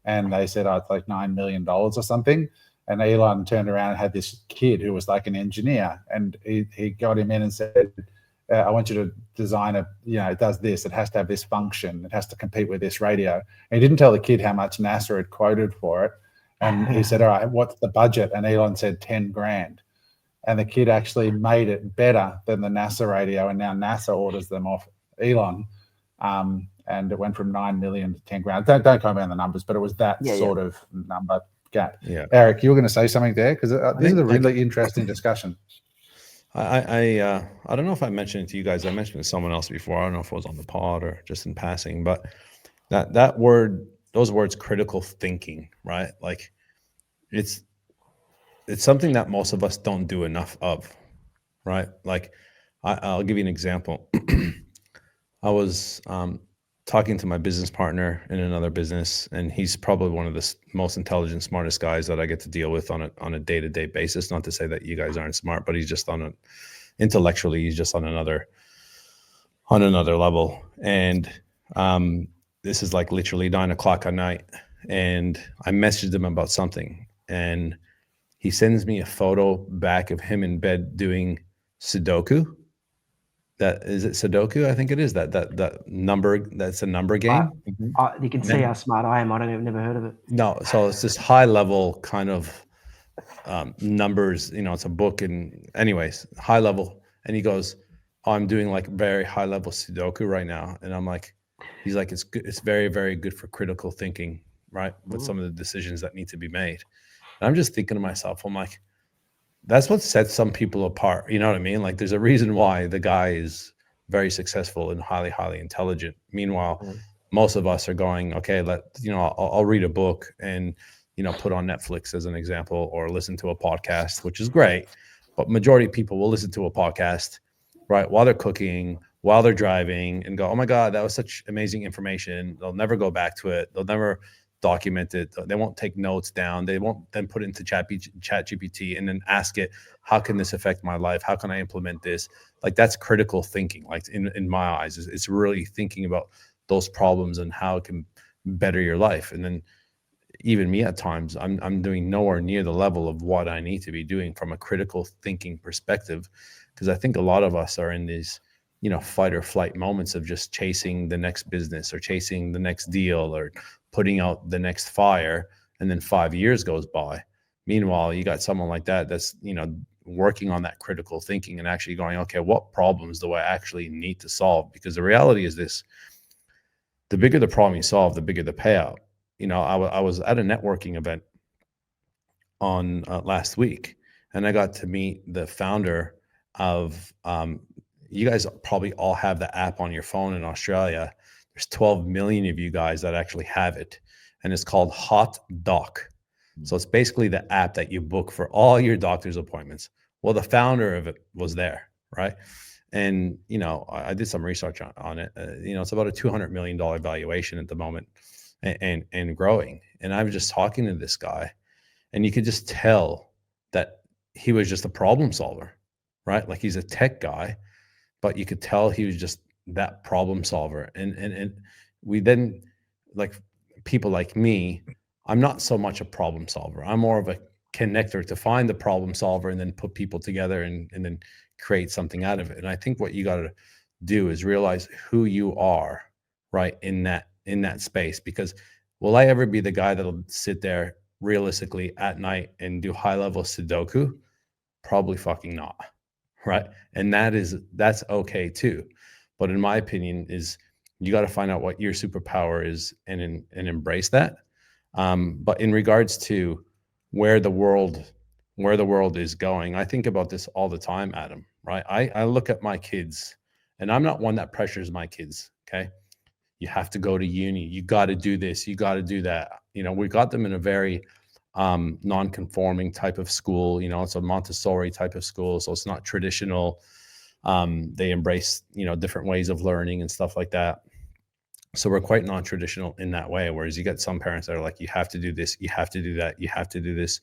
And they said, it's like $9 million or something. And Elon turned around and had this kid who was like an engineer, and he got him in and said, I want you to design it does this, it has to have this function, it has to compete with this radio. And he didn't tell the kid how much NASA had quoted for it. And he said, all right, what's the budget? And Elon said 10 grand. And the kid actually made it better than the NASA radio. And now NASA orders them off Elon. And it went from 9 million to 10 grand. Don't quote me on the numbers, but it was that sort of number gap. Yeah. Eric, you were going to say something there? Because this is a really interesting discussion. I don't know if I mentioned it to you guys. I mentioned it to someone else before. I don't know if it was on the pod or just in passing, but that word, those words, critical thinking, right? Like it's something that most of us don't do enough of, right? Like I'll give you an example. I was talking to my business partner in another business, and he's probably one of the most intelligent, smartest guys that I get to deal with on a day-to-day basis. Not to say that you guys aren't smart, but he's just intellectually, he's just on another level. And this is like literally 9 o'clock at night, and I messaged him about something, and he sends me a photo back of him in bed doing Sudoku. That is it, Sudoku? I think it is that number. That's a number game. You can see how smart I am. I've never heard of it. No, so it's this high level kind of numbers. You know, it's a book, and anyways, high level. And he goes, "Oh, I'm doing like very high level Sudoku right now," and I'm like, he's like, "It's good. It's very, very good for critical thinking, right? With some of the decisions that need to be made." And I'm just thinking to myself, I'm like, that's what sets some people apart. You know what I mean? Like there's a reason why the guy is very successful and highly, highly intelligent. Meanwhile, most of us are going, okay, I'll read a book and, put on Netflix as an example, or listen to a podcast, which is great. But majority of people will listen to a podcast, right, while they're cooking, while they're driving, and go, oh my God, that was such amazing information. They'll never go back to it. They'll never document it. They won't take notes down. They won't then put it into chat GPT and then ask it, how can this affect my life? How can I implement this? Like that's critical thinking. Like in my eyes, it's really thinking about those problems and how it can better your life. And then even me at times, I'm doing nowhere near the level of what I need to be doing from a critical thinking perspective, because I think a lot of us are in these fight or flight moments of just chasing the next business or chasing the next deal or putting out the next fire, and then 5 years goes by. Meanwhile, you got someone like that that's working on that critical thinking and actually going, okay, what problems do I actually need to solve? Because the reality is this: the bigger the problem you solve, the bigger the payout. I was at a networking event on last week, and I got to meet the founder of you guys probably all have the app on your phone in Australia. There's 12 million of you guys that actually have it, and it's called Hot Doc. So it's basically the app that you book for all your doctor's appointments. Well, the founder of it was there, right? And I did some research on it. It's about a $200 million valuation at the moment, and growing. And I was just talking to this guy, and you could just tell that he was just a problem solver, right? Like he's a tech guy, but you could tell he was just that problem solver. And we then, like people like me, I'm not so much a problem solver. I'm more of a connector to find the problem solver and then put people together and then create something out of it. And I think what you got to do is realize who you are, right, in that space. Because will I ever be the guy that'll sit there realistically at night and do high level Sudoku? Probably fucking not, right? And that's okay too. But in my opinion, is you got to find out what your superpower is and embrace that. But in regards to where the world is going, I think about this all the time, Adam, right? I look at my kids, and I'm not one that pressures my kids. Okay. You have to go to uni. You got to do this. You got to do that. We got them in a very non-conforming type of school. It's a Montessori type of school. So it's not traditional. They embrace, different ways of learning and stuff like that. So we're quite non-traditional in that way. Whereas you get some parents that are like, you have to do this, you have to do that, you have to do this.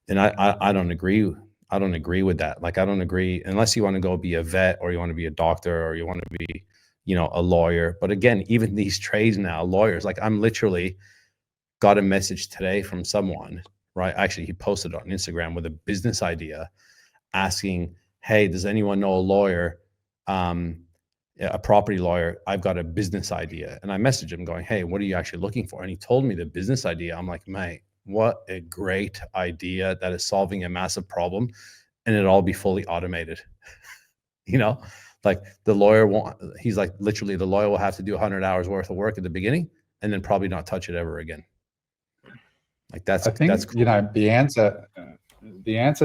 And I don't agree. I don't agree with that. Like, I don't agree unless you want to go be a vet or you want to be a doctor or you want to be, a lawyer. But again, even these trades now, lawyers, like I'm literally got a message today from someone, right? Actually, he posted on Instagram with a business idea asking, hey, does anyone know a lawyer, a property lawyer? I've got a business idea. And I messaged him going, hey, what are you actually looking for? And he told me the business idea. I'm like, mate, what a great idea that is solving a massive problem, and it'll all be fully automated. You know, like the lawyer won't, he's like, literally the lawyer will have to do 100 hours worth of work at the beginning and then probably not touch it ever again. Like that's, I think, that's cool. You know, the answer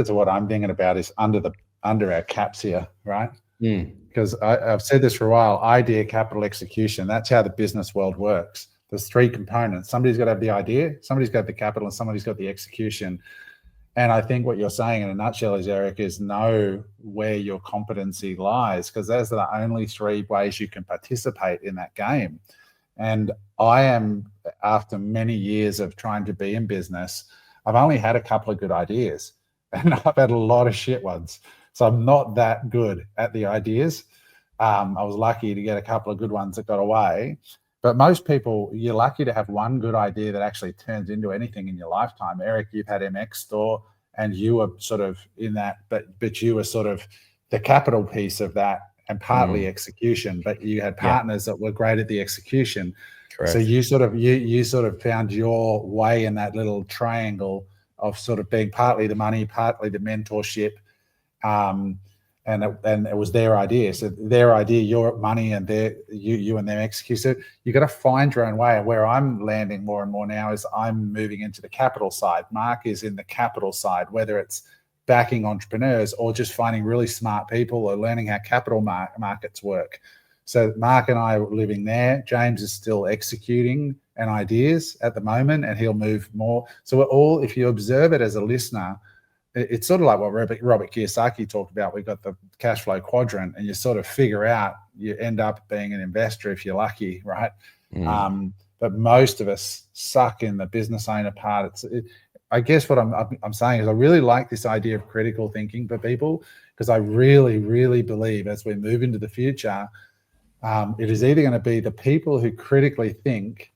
to what I'm thinking about is under our caps here, right? Because I've said this for a while, idea, capital, execution. That's how the business world works. There's three components. Somebody's got to have the idea, somebody's got the capital, and somebody's got the execution. And I think what you're saying in a nutshell is, Eric, is know where your competency lies, because those are the only three ways you can participate in that game. And I am, after many years of trying to be in business, I've only had a couple of good ideas, and I've had a lot of shit ones. So I'm not that good at the ideas. I was lucky to get a couple of good ones that got away. But most people, you're lucky to have one good idea that actually turns into anything in your lifetime. Eric, you've had MX Store, and you were sort of in that, but you were sort of the capital piece of that and partly execution. But you had partners that were great at the execution. Correct. So you sort of found your way in that little triangle of sort of being partly the money, partly the mentorship. And it was their idea. So their idea, your money, and you and them execute. So you got to find your own way. And where I'm landing more and more now is I'm moving into the capital side. Mark is in the capital side, whether it's backing entrepreneurs or just finding really smart people or learning how capital markets work. So Mark and I are living there. James is still executing and ideas at the moment, and he'll move more. So we're all, if you observe it as a listener, it's sort of like what Robert Kiyosaki talked about. We've got the cash flow quadrant, and you sort of figure out, you end up being an investor if you're lucky, right? But most of us suck in the business owner part. I guess what I'm saying is I really like this idea of critical thinking for people, because I really, really believe as we move into the future, it is either going to be the people who critically think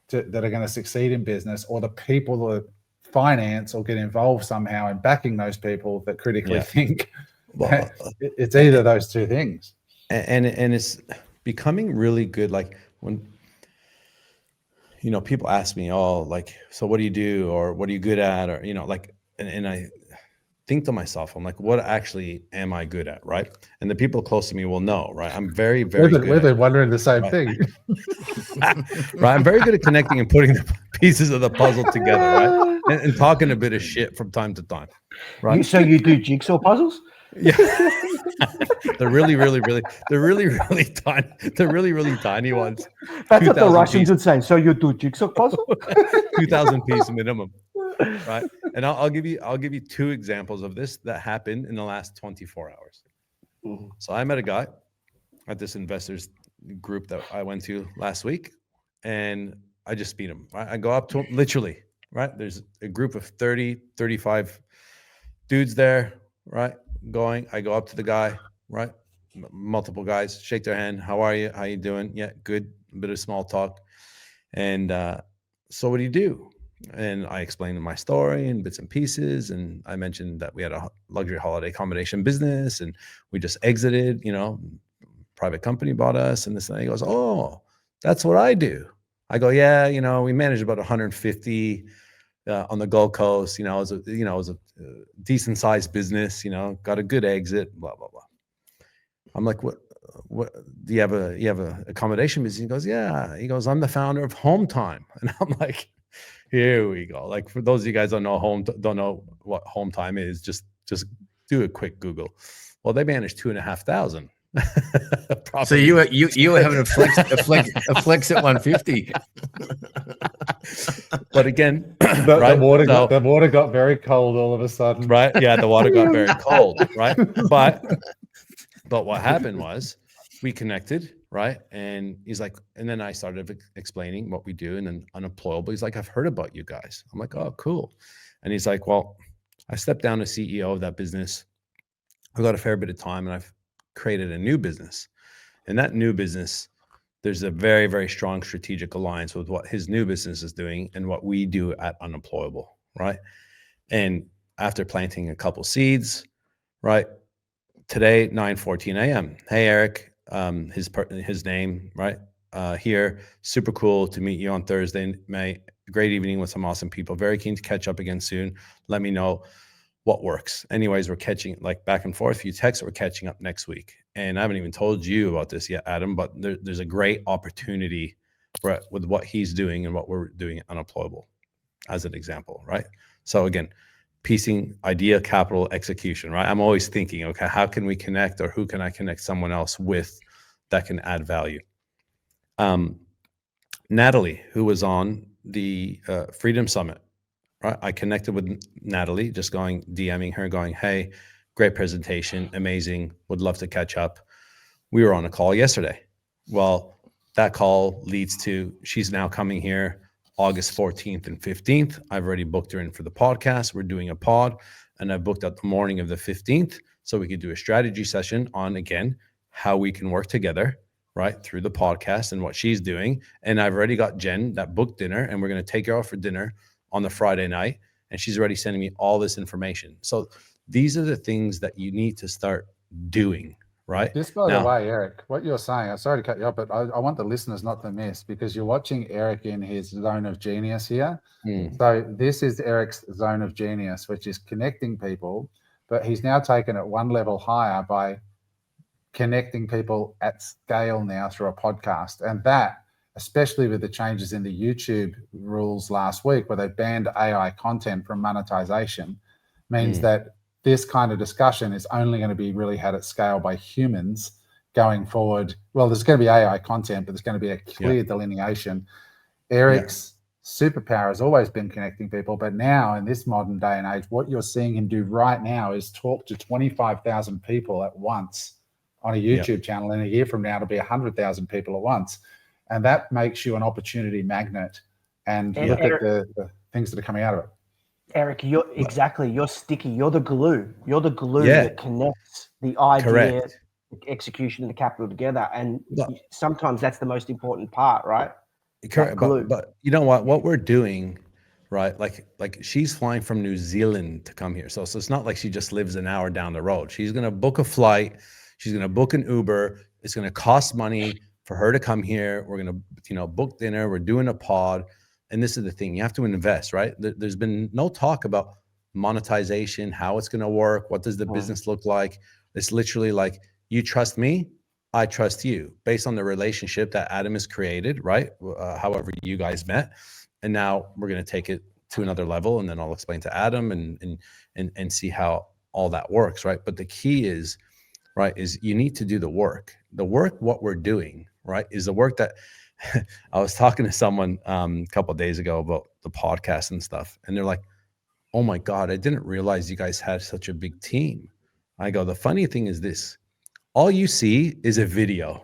that are going to succeed in business, or the people that finance or get involved somehow in backing those people that critically think. Well, it's either those two things. And it's becoming really good. Like when, you know, people ask me, oh, like, so what do you do? Or what are you good at? Or, you know, like, and I think to myself, I'm like, what actually am I good at? Right. And the people close to me will know, right? I'm very, very good. We've been wondering the same thing. Right. I'm very good at connecting and putting the pieces of the puzzle together, right? And talking a bit of shit from time to time. Right. So you do jigsaw puzzles? Yeah. They're really tiny. They're really tiny ones. That's what the Russians would say. So you do jigsaw puzzle? 2,000 piece minimum. Right. And I'll give you two examples of this that happened in the last 24 hours. So I met a guy at this investors group that I went to last week, and I just meet him. Right? I go up to him, literally, right? There's a group of 30, 35 dudes there, right? I go up to the guy, right? Multiple guys, shake their hand. How are you? How you doing? Yeah, good. A bit of small talk. And so what do you do? And I explained my story in bits and pieces. And I mentioned that we had a luxury holiday accommodation business, and we just exited, you know, private company bought us and this and that. He goes, oh, that's what I do. I go, yeah, you know, we managed about 150 on the Gold Coast. You know, it was a decent sized business, you know, got a good exit, blah, blah, blah. I'm like, what do you have a accommodation business? He goes, yeah. He goes, I'm the founder of Home Time. And I'm like, here we go. Like, for those of you guys don't know what Home Time is, just do a quick Google. Well, they managed 2,500. So you were having a flex at 150. But again, the water got very cold all of a sudden. Right? Yeah, the water got very cold. Right? But what happened was we connected, right? And he's like, and then I started explaining what we do, and then Unemployable. He's like, I've heard about you guys. I'm like, oh, cool. And he's like, well, I stepped down as CEO of that business. I've got a fair bit of time, and I've created a new business. And that new business, there's a very, very strong strategic alliance with what his new business is doing and what we do at Unemployable, right? And after planting a couple seeds, right, today, 9:14 a.m. Hey, Eric, his name, right, here, super cool to meet you on Thursday. May great evening with some awesome people. Very keen to catch up again soon. Let me know what works. Anyways, we're catching like back and forth. You text, we're catching up next week. And I haven't even told you about this yet, Adam, but there's a great opportunity with what he's doing and what we're doing at Unemployable as an example, right? So again, piecing idea, capital, execution, right? I'm always thinking, okay, how can we connect, or who can I connect someone else with that can add value? Natalie, who was on the Freedom Summit, right? I connected with Natalie, just DMing her, going, hey, great presentation, amazing, would love to catch up. We were on a call yesterday. Well, that call leads to, she's now coming here August 14th and 15th. I've already booked her in for the podcast. We're doing a pod, and I booked out the morning of the 15th so we could do a strategy session on, again, how we can work together, right, through the podcast and what she's doing. And I've already got Jen that booked dinner, and we're going to take her out for dinner on the Friday night. And she's already sending me all this information. So these are the things that you need to start doing, right? This, by the way, Eric, what you're saying, I'm sorry to cut you off, but I want the listeners not to miss, because you're watching Eric in his zone of genius here. So this is Eric's zone of genius, which is connecting people, but he's now taken it one level higher by connecting people at scale now through a podcast. And that, especially with the changes in the YouTube rules last week, where they banned AI content from monetization, means that this kind of discussion is only going to be really had at scale by humans going forward. Well, there's going to be AI content, but there's going to be a clear delineation. Eric's superpower has always been connecting people, but now in this modern day and age, what you're seeing him do right now is talk to 25,000 people at once on a YouTube channel. And a year from now, it'll be 100,000 people at once. And that makes you an opportunity magnet. And look at the things that are coming out of it. Eric, you're sticky. You're the glue. You're the glue that connects the idea, the execution, and the capital together. And sometimes that's the most important part, right? Correct. But you know what we're doing, right? Like she's flying from New Zealand to come here. So it's not like she just lives an hour down the road. She's going to book a flight. She's going to book an Uber. It's going to cost money for her to come here. We're going to, book dinner. We're doing a pod. And this is the thing, you have to invest, right? There's been no talk about monetization, how it's going to work. What does the business look like? It's literally like, you trust me, I trust you, based on the relationship that Adam has created, right? However you guys met. And now we're going to take it to another level, and then I'll explain to Adam and see how all that works, right? But the key is, right, is you need to do the work. The work, what we're doing, right, is the work that I was talking to someone a couple of days ago about the podcast and stuff. And they're like, oh my God, I didn't realize you guys had such a big team. I go, the funny thing is this, all you see is a video.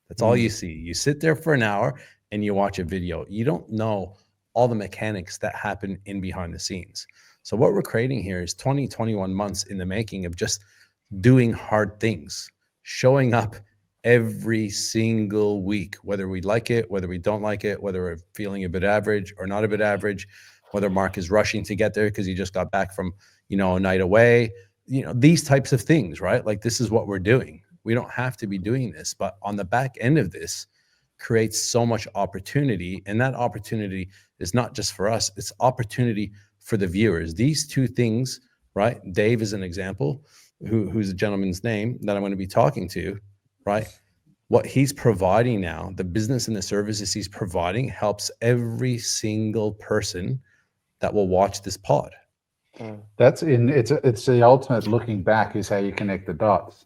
That's all you see. You sit there for an hour and you watch a video. You don't know all the mechanics that happen in behind the scenes. So what we're creating here is 21 months in the making of just doing hard things, showing up every single week, whether we like it, whether we don't like it, whether we're feeling a bit average or not a bit average, whether Mark is rushing to get there because he just got back from, a night away, these types of things, right? Like, this is what we're doing. We don't have to be doing this, but on the back end of this creates so much opportunity. And that opportunity is not just for us, it's opportunity for the viewers. These two things, right? Dave is an example, who's a gentleman's name that I'm going to be talking to, right? What he's providing now, the business and the services he's providing, helps every single person that will watch this pod. It's the ultimate looking back is how you connect the dots.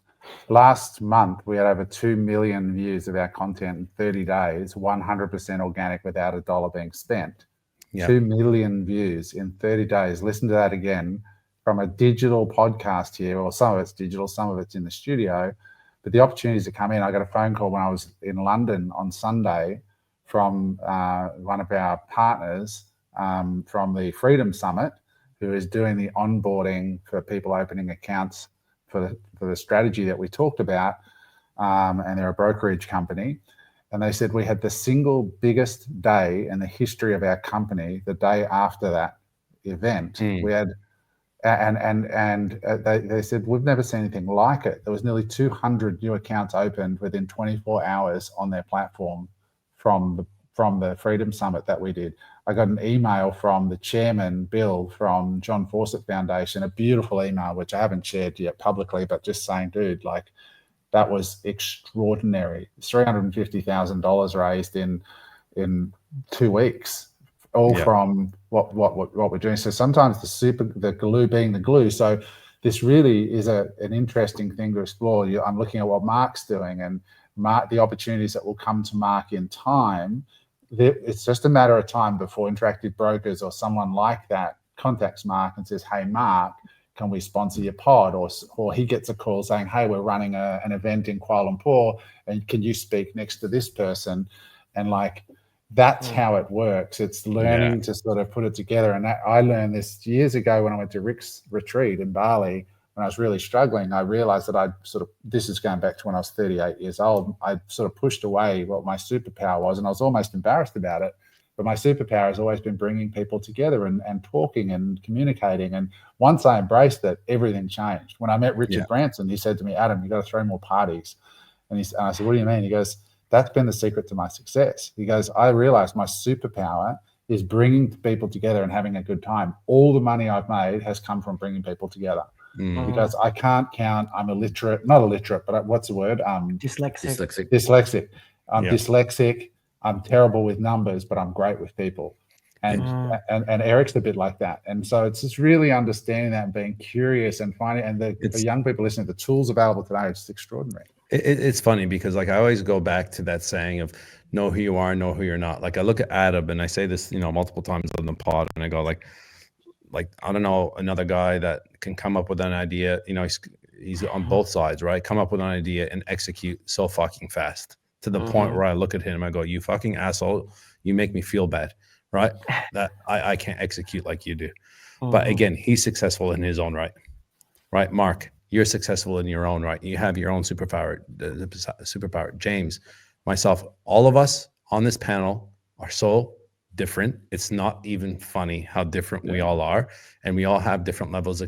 Last month, we had over 2 million views of our content in 30 days, 100% organic without a dollar being spent. 2 million views in 30 days. Listen to that again, from a digital podcast here, or some of it's digital, some of it's in the studio. But the opportunities to come in, I got a phone call when I was in London on Sunday from one of our partners from the Freedom Summit, who is doing the onboarding for people opening accounts for the strategy that we talked about. And they're a brokerage company. And they said we had the single biggest day in the history of our company, the day after that event. We had, they said, we've never seen anything like it. There was nearly 200 new accounts opened within 24 hours on their platform from from the Freedom Summit that we did. I got an email from the chairman, Bill, from John Fawcett Foundation, a beautiful email, which I haven't shared yet publicly, but just saying, dude, like, that was extraordinary. $350,000 raised in 2 weeks, all from what we're doing. So sometimes the glue being the glue. So this really is an interesting thing to explore. I'm looking at what Mark's doing, and the opportunities that will come to Mark in time. It's just a matter of time before Interactive Brokers or someone like that contacts Mark and says, hey, Mark, can we sponsor your pod? Or he gets a call saying, hey, we're running an event in Kuala Lumpur, and can you speak next to this person? And like, that's how it works. It's learning to sort of put it together. And I learned this years ago when I went to Rick's retreat in Bali. When I was really struggling, I realized that this is going back to when I was 38 years old, I sort of pushed away what my superpower was, and I was almost embarrassed about it. But my superpower has always been bringing people together and talking and communicating. And once I embraced it, everything changed. When I met Richard Branson, he said to me, Adam, you got to throw more parties. And I said, what do you mean? He goes, that's been the secret to my success. He goes, I realized my superpower is bringing people together and having a good time. All the money I've made has come from bringing people together. Because I can't count. I'm not illiterate, but what's the word? Dyslexic. I'm dyslexic. I'm terrible with numbers, but I'm great with people. And Eric's a bit like that. And so it's just really understanding that and being curious and finding, and the young people listening, the tools available today, it's extraordinary. It's funny because like I always go back to that saying of know who you are, know who you're not. Like I look at Adam, and I say this, multiple times on the pod, and I go like I don't know, another guy that can come up with an idea, he's on both sides, right? Come up with an idea and execute so fucking fast to the point where I look at him, I go, you fucking asshole, you make me feel bad, right? That I can't execute like you do. But again, he's successful in his own right? Mark, you're successful in your own right. You have your own superpower, the superpower. James, myself, all of us on this panel are so different. It's not even funny how different we all are, and we all have different levels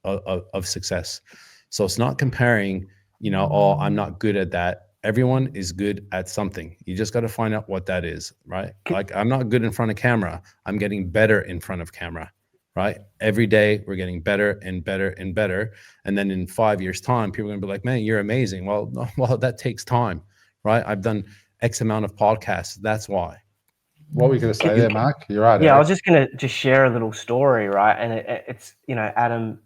of success. So it's not comparing, oh, I'm not good at that. Everyone is good at something. You just got to find out what that is, right? Like I'm not good in front of camera. I'm getting better in front of camera, right? Every day we're getting better and better and better. And then in 5 years' time, people are gonna be like, man, you're amazing. Well, that takes time, right? I've done X amount of podcasts. That's why. What were you going to say there, Mark? You're right. Yeah, Eric. I was just going to share a little story, right? And it's Adam,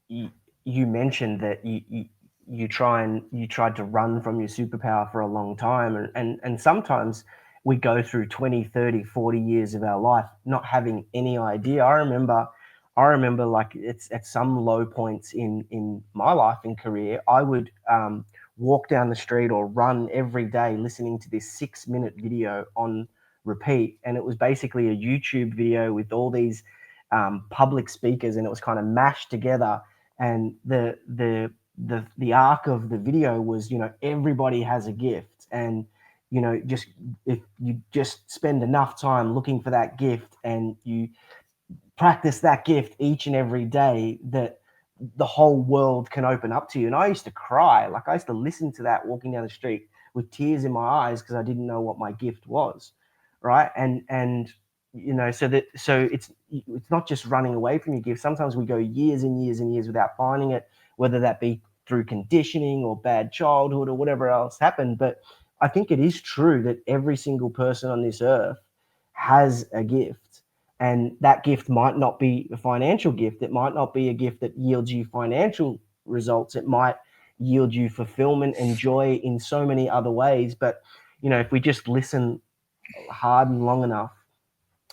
you mentioned that you tried to run from your superpower for a long time, and sometimes we go through 20, 30, 40 years of our life not having any idea. I remember like it's at some low points in my life and career, I would walk down the street or run every day listening to this 6-minute video on repeat, and it was basically a YouTube video with all these public speakers, and it was kind of mashed together, and the arc of the video was, everybody has a gift, and just if you just spend enough time looking for that gift and you practice that gift each and every day, that the whole world can open up to you. And I used to cry. Like I used to listen to that walking down the street with tears in my eyes because I didn't know what my gift was. Right. And so it's not just running away from your gift. Sometimes we go years and years and years without finding it, whether that be through conditioning or bad childhood or whatever else happened. But I think it is true that every single person on this earth has a gift, and that gift might not be a financial gift. It might not be a gift that yields you financial results. It might yield you fulfillment and joy in so many other ways. But, if we just listen hard and long enough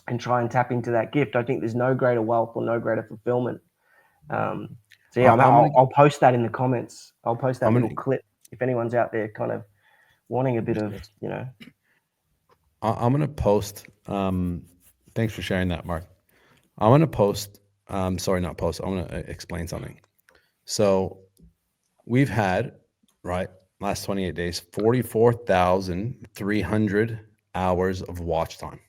and try and tap into that gift, I think there's no greater wealth or no greater fulfillment. So yeah, I'll post that in the comments. I'll post that little clip if anyone's out there kind of wanting a bit of, I'm going to post, thanks for sharing that, Mark. I'm going to post, I'm going to explain something. So we've had, last 28 days, 44,300 hours of watch time.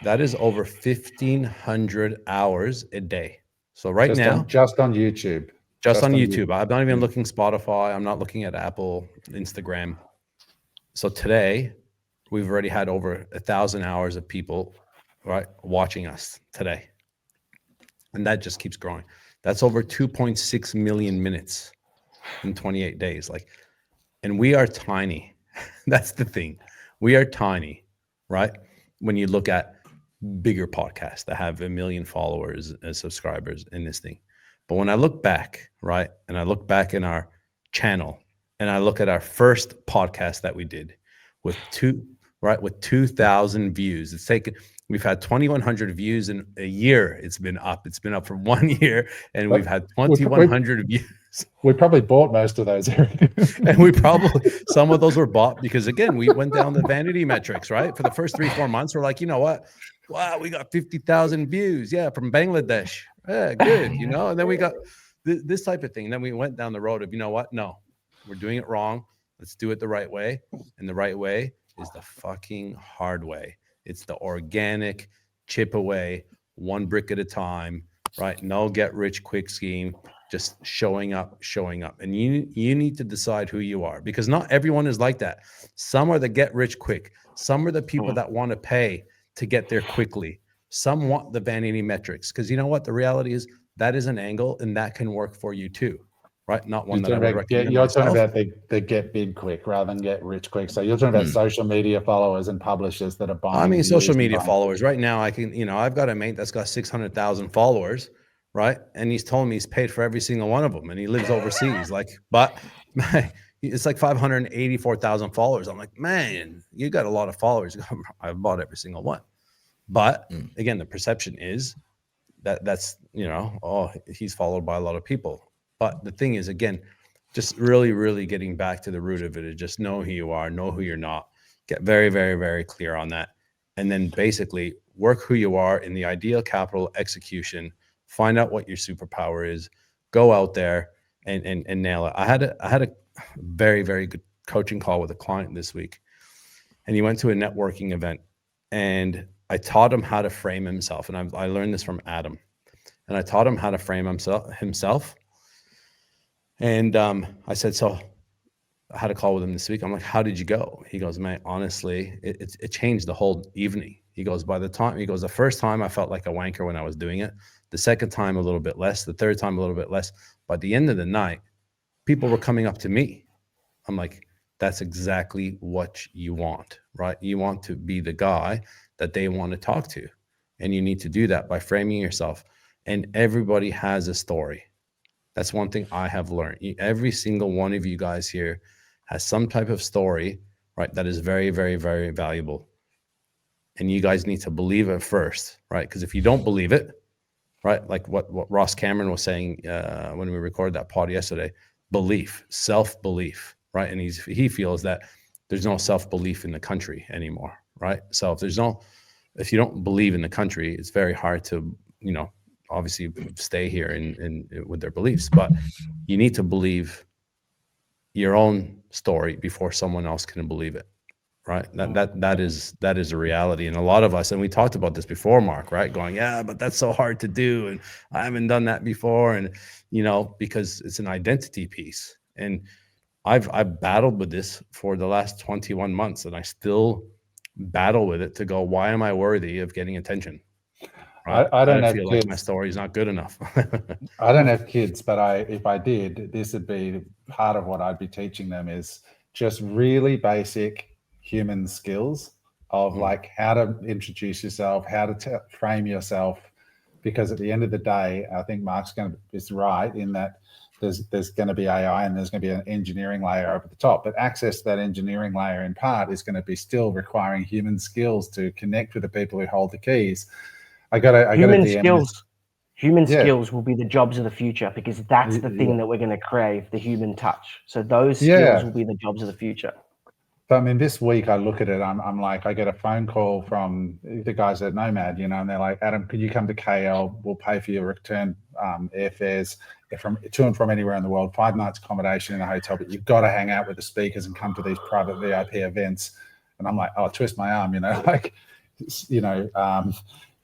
That is over 1,500 hours a day. So just on YouTube. Just on YouTube. I'm not even looking Spotify. I'm not looking at Apple, Instagram. So today we've already had over 1,000 hours of people, right, watching us today. And that just keeps growing. That's over 2.6 million minutes in 28 days. Like, and we are tiny. That's the thing. We are tiny, right? When you look at bigger podcasts that have 1 million followers and subscribers in this thing. But when I look back, right, and I look back in our channel and I look at our first podcast that we did with 2,000 views, we've had 2,100 views in a year. It's been up for 1 year, and we've had 2,100 views. We probably bought most of those, Eric. And some of those were bought because, again, we went down the vanity metrics, right? For the first 3-4 months, we're like, you know what? Wow, we got 50,000 views. Yeah, from Bangladesh. Yeah, good, you know? And then we got this type of thing. And then we went down the road of, you know what? No, we're doing it wrong. Let's do it the right way. And the right way is the fucking hard way. It's the organic chip away, one brick at a time, right? No get rich quick scheme, just showing up. And you need to decide who you are, because not everyone is like that. Some are the get rich quick. Some are the people that want to pay to get there quickly. Some want the vanity metrics, because you know what? The reality is that is an angle, and that can work for you too. Right, not one that I would recommend. You're talking about the get big quick rather than get rich quick. So you're talking about social media followers and publishers that are buying. I mean, social media followers. Right now, I've got a mate that's got 600,000 followers, right? And he's told me he's paid for every single one of them, and he lives overseas. But it's like 584,000 followers. I'm like, man, you got a lot of followers. I've bought every single one. But again, the perception is that's he's followed by a lot of people. But the thing is, again, just really, really getting back to the root of it is just know who you are, know who you're not, get very, very, very clear on that. And then basically work who you are in the ideal capital execution, find out what your superpower is, go out there and nail it. I had a very, very good coaching call with a client this week, and he went to a networking event, and I taught him how to frame himself. And I learned this from Adam, and I taught him how to frame himself. And I said, so I had a call with him this week. I'm like, how did you go? He goes, man, honestly, it changed the whole evening. He goes, the first time I felt like a wanker when I was doing it. The second time, a little bit less. The third time, a little bit less. By the end of the night, people were coming up to me. I'm like, that's exactly what you want, right? You want to be the guy that they want to talk to. And you need to do that by framing yourself. And everybody has a story. That's one thing I have learned. Every single one of you guys here has some type of story, right? That is very, very, very valuable. And you guys need to believe it first, right? Because if you don't believe it, right? Like what Ross Cameron was saying when we recorded that pod yesterday, belief, self-belief, right? And he feels that there's no self-belief in the country anymore, right? So if you don't believe in the country, it's very hard to, obviously stay here and with their beliefs, but you need to believe your own story before someone else can believe it, right? That is a reality. And a lot of us, and we talked about this before, Mark, right? Going, yeah, but that's so hard to do, and I haven't done that before, and because it's an identity piece. And I've battled with this for the last 21 months, and I still battle with it to go, why am I worthy of getting attention? Right? I don't feel like my story is not good enough. I don't have kids, but if I did, this would be part of what I'd be teaching them, is just really basic human skills of like how to introduce yourself, how to frame yourself. Because at the end of the day, I think Mark's is right in that there's going to be AI and there's going to be an engineering layer over the top, but access to that engineering layer in part is going to be still requiring human skills to connect with the people who hold the keys. Human skills will be the jobs of the future, because that's the thing that we're going to crave, the human touch. So those skills will be the jobs of the future. So, I mean, this week I look at it, I'm like, I get a phone call from the guys at Nomad, and they're like, Adam, could you come to KL? We'll pay for your return airfares to and from anywhere in the world, 5 nights accommodation in a hotel, but you've got to hang out with the speakers and come to these private VIP events. And I'm like, oh, twist my arm,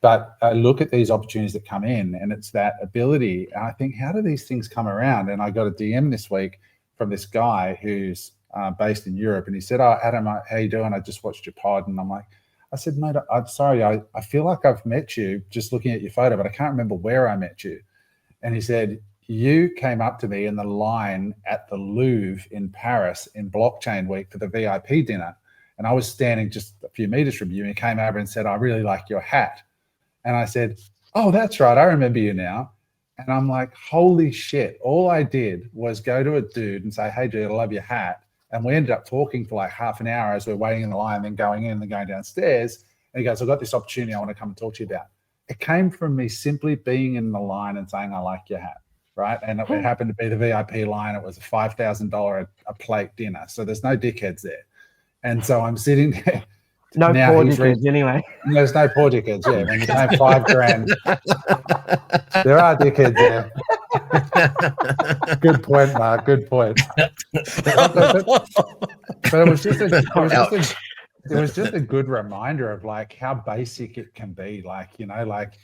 but I look at these opportunities that come in, and it's that ability. And I think, how do these things come around? And I got a DM this week from this guy who's based in Europe. And he said, "Oh, Adam, how you doing? I just watched your pod." And I'm like, I said, "Mate, I'm sorry. I feel like I've met you just looking at your photo, but I can't remember where I met you." And he said, "You came up to me in the line at the Louvre in Paris in blockchain week for the VIP dinner. And I was standing just a few meters from you, and you came over and said, 'I really like your hat.'" And I said, "Oh, that's right. I remember you now." And I'm like, holy shit. All I did was go to a dude and say, "Hey, dude, I love your hat." And we ended up talking for like half an hour as we're waiting in the line, then going in and then going downstairs. And he goes, "I've got this opportunity I want to come and talk to you about." It came from me simply being in the line and saying, "I like your hat." Right. And it happened to be the VIP line. It was a $5,000 a plate dinner. So there's no dickheads there. And so I'm sitting there. No poor dickheads anyway. There's no poor dickheads. Yeah. When you're paying $5,000, there are dickheads there. Good point, Mark. Good point. But it was just a good reminder of like how basic it can be. Like, you know, like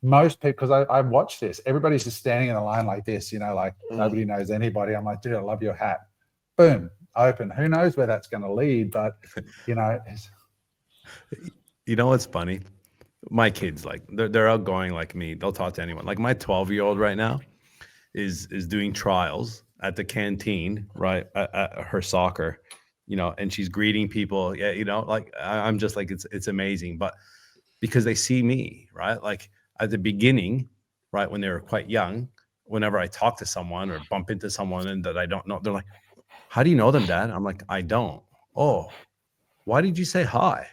most people, because I watched this, everybody's just standing in a line like this, you know, like nobody knows anybody. I'm like, "Dude, I love your hat." Boom, open. Who knows where that's going to lead? But, you know. You know what's funny? My kids, like, they're outgoing like me. They'll talk to anyone. Like my 12-year-old right now is doing trials at the canteen, right, at her soccer, you know, and she's greeting people. Yeah, you know, like I'm just like, it's amazing. But because they see me, right? Like at the beginning, right, when they were quite young, whenever I talk to someone or bump into someone and that I don't know, they're like, "How do you know them, Dad?" I'm like, "I don't." "Oh, why did you say hi?"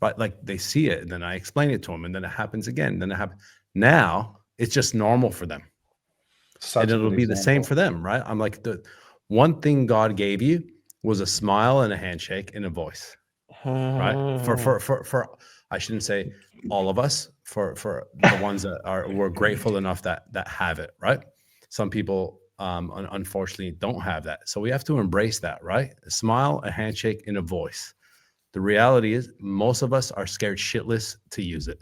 But like they see it, and then I explain it to them, and then it happens again. Then it happens. Now it's just normal for them. And it'll be the same for them, right? I'm like, the one thing God gave you was a smile and a handshake and a voice, right? For I shouldn't say all of us, for the ones that we're grateful enough that have it, right? Some people unfortunately don't have that. So we have to embrace that, right? A smile, a handshake, and a voice. The reality is most of us are scared shitless to use it.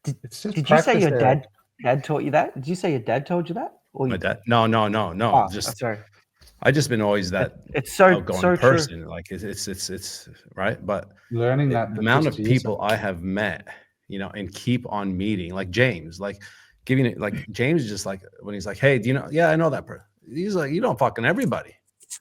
Did you say your dad taught you that? Did you say your dad told you that? Or my dad? No. Oh, just sorry. I just been always that it's so outgoing person. True. Like it's right. But learning that the amount of people I have met, you know, and keep on meeting, like James, like giving it, like James, just like when he's like, "Hey, do you know?" "Yeah, I know that person." He's like, "You don't fucking everybody."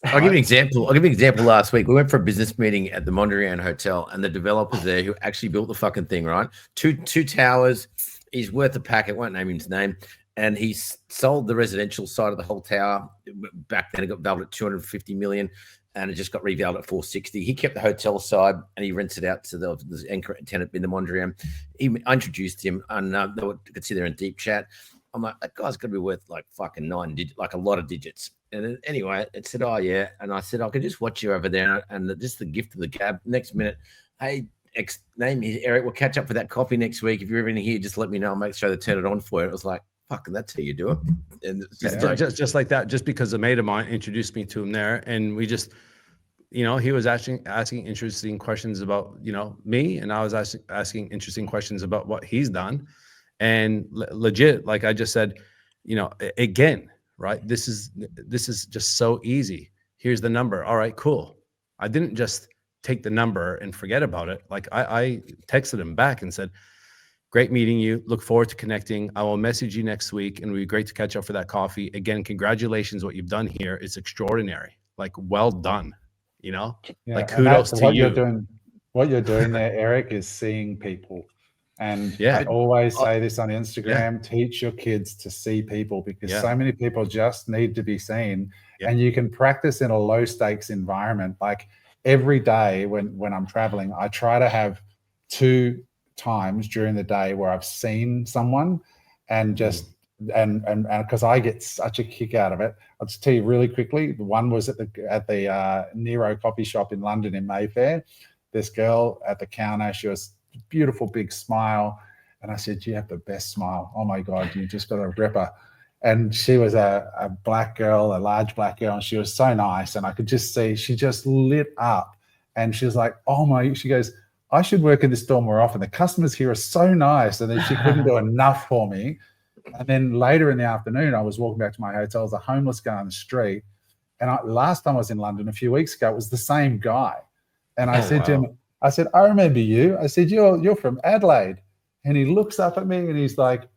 I'll give you an example. Last week, we went for a business meeting at the Mondrian Hotel, and the developers there who actually built the fucking thing, right? Two towers. He's worth a packet. Won't name his name. And he sold the residential side of the whole tower. Back then, it got valued at 250 million, and it just got revalued at 460. He kept the hotel side, and he rents it out to the anchor tenant in the Mondrian. I introduced him, and they could sit there in deep chat. I'm like, "That guy's got to be worth like fucking 9 digits, like a lot of digits." And then, anyway, it said, "Oh, yeah." And I said, "I could just watch you over there." And just the gift of the gab. Next minute, "Hey, name is Eric. We'll catch up for that coffee next week. If you're ever in here, just let me know. I'll make sure they turn it on for you." It was like, fuck, that's how you do it. And it's just like that, just because a mate of mine introduced me to him there. And we just, you know, he was asking interesting questions about, you know, me. And I was asking interesting questions about what he's done. And legit, like I just said, you know, again, right? This is just so easy. Here's the number. All right, cool. I didn't just take the number and forget about it. Like I texted him back and said, "Great meeting you. Look forward to connecting. I will message you next week, and it'll be great to catch up for that coffee. Again, congratulations. What you've done here is extraordinary. Like, well done." You know, yeah, like kudos to you. What you're doing there, Eric, is seeing people. And yeah, I always say this on Instagram, teach your kids to see people, because so many people just need to be seen. And you can practice in a low stakes environment. Like every day when I'm traveling, I try to have 2 times during the day where I've seen someone and just and because I get such a kick out of it. I'll just tell you really quickly. The one was at the Nero coffee shop in London in Mayfair. This girl at the counter, she was beautiful big smile, and I said, "You have the best smile. Oh my God, you just got a ripper." And she was a black girl, a large black girl, and she was so nice, and I could just see she just lit up. And she was like, "Oh my," she goes, "I should work in this store more often. The customers here are so nice." And then she couldn't do enough for me. And then later in the afternoon, I was walking back to my hotel. There was a homeless guy on the street, And last time I was in London a few weeks ago, it was the same guy. And I said to him, I said, I remember you. I said, you're from Adelaide. And he looks up at me and he's like,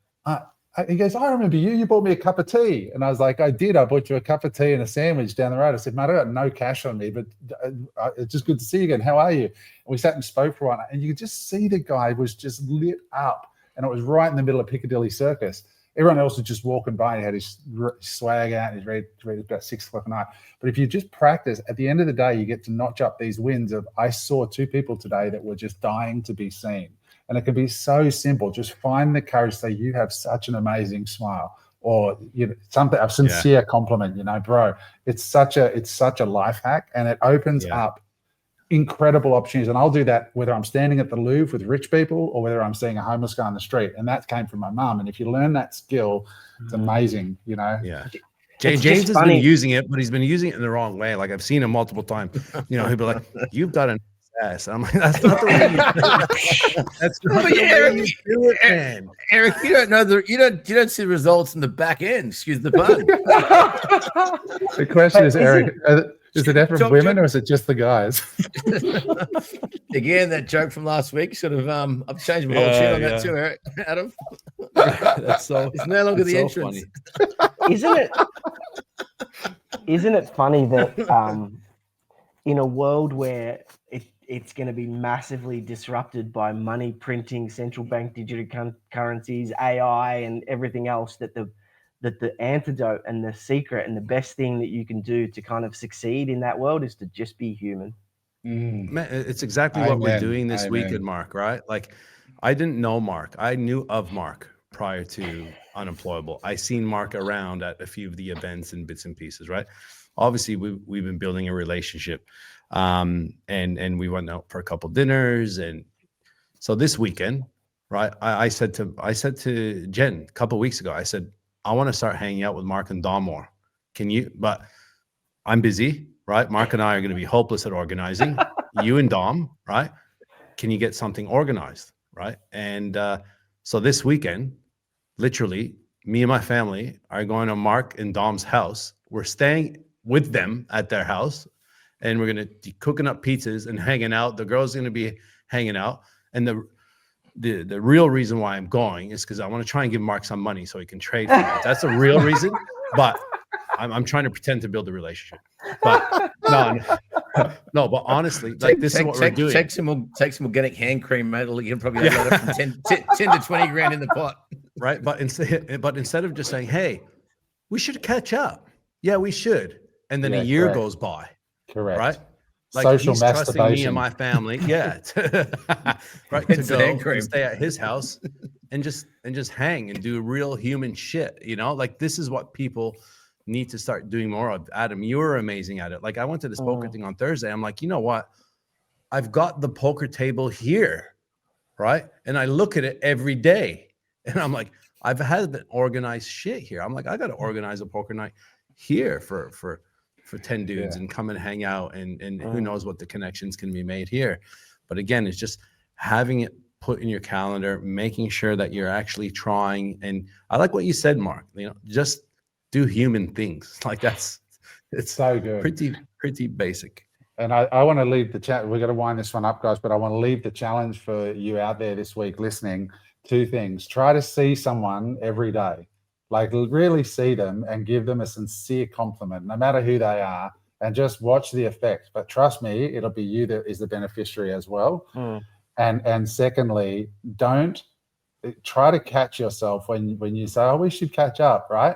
he goes, I remember you. You bought me a cup of tea. And I was like, I did. I bought you a cup of tea and a sandwich down the road. I said, mate, I got no cash on me, but it's just good to see you again. How are you? And we sat and spoke for a while. And you could just see the guy was just lit up. And it was right in the middle of Piccadilly Circus. Everyone else was just walking by. He had his swag out. He's ready about 6 o'clock at night. But if you just practice, at the end of the day, you get to notch up these wins of, I saw 2 people today that were just dying to be seen. And it can be so simple. Just find the courage to say, you have such an amazing smile, or something, a sincere compliment, bro. It's such a life hack, and it opens up incredible opportunities. And I'll do that whether I'm standing at the Louvre with rich people or whether I'm seeing a homeless guy on the street. And that came from my mum. And if you learn that skill, it's amazing, Yeah. James has been using it, but he's been using it in the wrong way. Like I've seen him multiple times. He'll be like, "You've got an ass." I'm like, "That's not the way you do it." That's not the way you do it, man. Eric, you don't know you don't see results in the back end. Excuse the pun. The question is, Eric, is it ever from women or is it just the guys? Again, that joke from last week sort of I've changed my whole tune on that too, Eric. Adam. It's no longer the entrance. Isn't it funny that in a world where it's going to be massively disrupted by money printing, central bank digital currencies, AI, and everything else, that the antidote and the secret and the best thing that you can do to kind of succeed in that world is to just be human. Man, it's exactly what we're doing this weekend, Mark, right? Like, I didn't know Mark. I knew of Mark prior to Unemployable. I seen Mark around at a few of the events and bits and pieces, right? Obviously, we've been building a relationship, and we went out for a couple dinners, and so this weekend, right? I said to Jen a couple of weeks ago, I said, I want to start hanging out with Mark and Dom more. Can you? But I'm busy, right? Mark and I are going to be hopeless at organizing. You and Dom, right? Can you get something organized, right? And so this weekend, literally, me and my family are going to Mark and Dom's house. We're staying with them at their house, and we're going to be cooking up pizzas and hanging out. The girl's going to be hanging out, and the real reason why I'm going is because I want to try and give Mark some money so he can trade for it. That's the real reason. But I'm trying to pretend to build a relationship. But no. But honestly, like this is what we're doing. Take some organic hand cream, mate. You can probably have that from 10 to 20 grand in the pot. Right. But instead of just saying, hey, we should catch up. Yeah, we should. And then a year goes by. Correct. Right. Like social he's masturbation. trusting me and my family, right, to go and stay at his house and just hang and do real human shit. Like this is what people need to start doing more of. Adam, you're amazing at it. Like I went to this poker thing on Thursday. I'm like, you know what? I've got the poker table here, right? And I look at it every day, and I'm like, I've had the organized shit here. I'm like, I got to organize a poker night here for 10 dudes and come and hang out, and who knows what the connections can be made here. But again, it's just having it put in your calendar, making sure that you're actually trying. And I like what you said, Mark, just do human things. Like it's so good. Pretty basic. And I want to leave the chat. We're going to wind this one up, guys, but I want to leave the challenge for you out there this week listening. 2 things. Try to see someone every day. Like really see them and give them a sincere compliment, no matter who they are, and just watch the effect. But trust me, it'll be you that is the beneficiary as well. And secondly, don't try to catch yourself when you say, oh, we should catch up, right?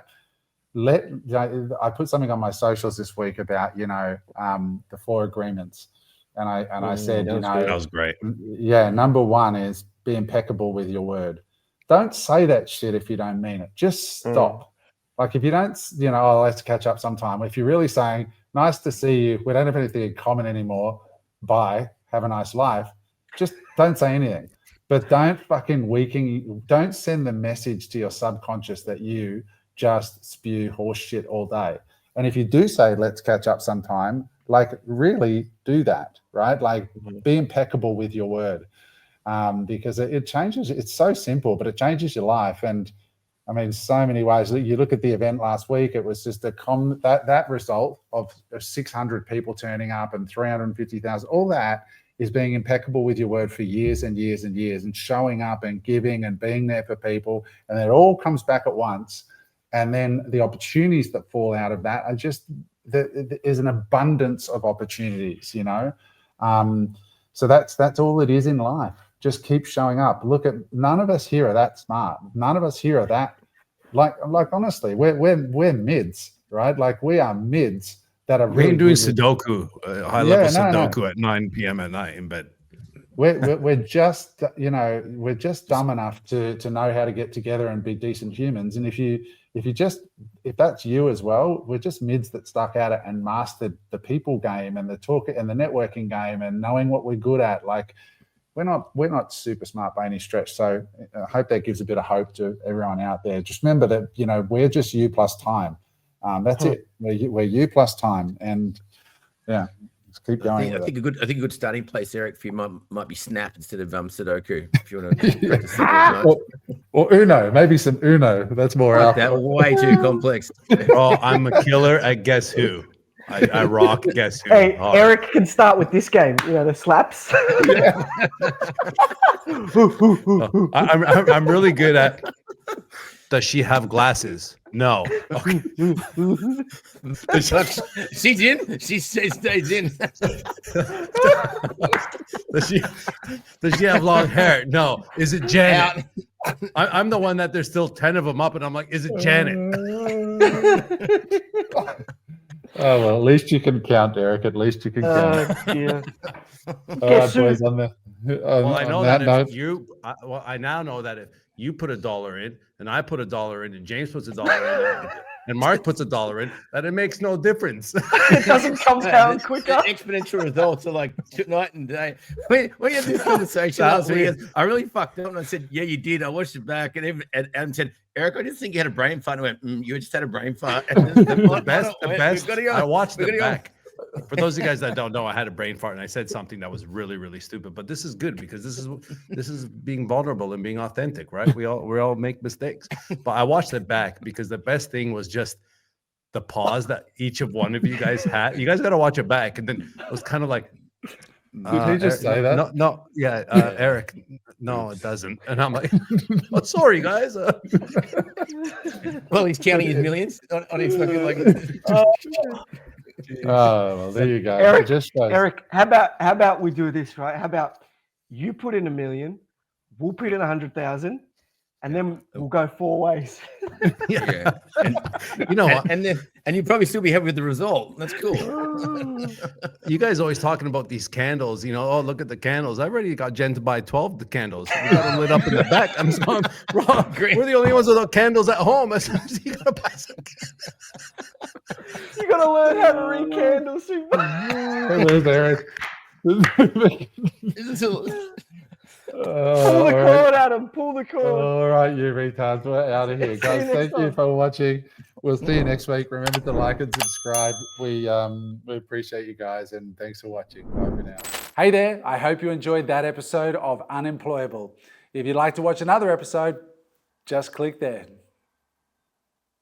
I put something on my socials this week about, the 4 agreements. And I said, that was great. Yeah, number 1 is be impeccable with your word. Don't say that shit if you don't mean it. Just stop. Like if you don't, let's catch up sometime. If you're really saying, nice to see you, we don't have anything in common anymore, bye, have a nice life, just don't say anything. But don't don't send the message to your subconscious that you just spew horse shit all day. And if you do say, let's catch up sometime, like really do that, right? Like be impeccable with your word. Because it changes. It's so simple, but it changes your life. And I mean, so many ways. You look at the event last week, it was just that result of 600 people turning up and 350,000, all that is being impeccable with your word for years and years and years, and showing up and giving and being there for people. And then it all comes back at once. And then the opportunities that fall out of that are just, there's an abundance of opportunities, you know? So that's all it is in life. Just keep showing up. Look at, none of us here are that smart. None of us here are that, like honestly, we're mids, right? Like we are mids that are really doing Sudoku, high level Sudoku at 9 p.m. at night in bed. We're just, you know, we're just dumb enough to know how to get together and be decent humans. And if that's you as well, we're just mids that stuck at it and mastered the people game and the talk and the networking game and knowing what we're good at. Like, we're not super smart by any stretch. So I hope that gives a bit of hope to everyone out there. Just remember that, you know, we're just you plus time. That's it. We're you plus time. And yeah, let's keep going. I think a good starting place, Eric, for you might be Snap instead of Sudoku. If you want to practice or Uno, maybe some Uno. That's more out. That way too complex. Oh, I'm a killer at Guess Who. I rock Guess Who. Hey, Eric can start with this game. You know, the slaps. I'm really good at. Does she have glasses? No. Okay. She's in. She stays in. Does she have long hair? No. Is it Janet? I'm the one that there's still 10 of them up, and I'm like, is it Janet? Oh, well, at least you can count, Eric. At least you can count. Yeah. All right, boys. Well, I know that if you, I now know that if you put $1 in, and I put $1 in, and James puts $1 in, and Mark puts $1 in, that it makes no difference. It doesn't compound quicker. Exponential results are like night and day. We had this conversation last week. I really fucked up, and I said, "Yeah, you did." I watched it back, and Adam said, "Eric, I didn't think you had a brain fart." And I went, "You just had a brain fart." And the best. I watched it back. For those of you guys that don't know, I had a brain fart and I said something that was really, really stupid. But this is good because this is being vulnerable and being authentic, right? We all make mistakes. But I watched it back because the best thing was just the pause that each of one of you guys had. You guys got to watch it back, and then it was kind of like. Did he just say that? No, yeah, Eric. No, it doesn't. And I'm like, oh, sorry, guys. Well, he's counting his millions on his fucking like. Oh, well, there you go. Eric, how about we do this, right? How about you put in $1 million, we'll put in 100,000, and then we'll go 4 ways. Yeah. And, you know what? And you'd probably still be happy with the result. That's cool. You guys always talking about these candles, you know, oh, look at the candles. I already got Jen to buy 12 the candles. We got them lit up in the back. I'm just going, wrong. We're the only ones without candles at home. You got to buy some You got to learn how to read candles. Where's Eric? Pull the cord, Adam. Pull the cord. All right, you retards. We're out of here. Guys, thank you for watching. We'll see you next week. Remember to like and subscribe. We appreciate you guys, and thanks for watching. Bye for now. Hey there. I hope you enjoyed that episode of Unemployable. If you'd like to watch another episode, just click there.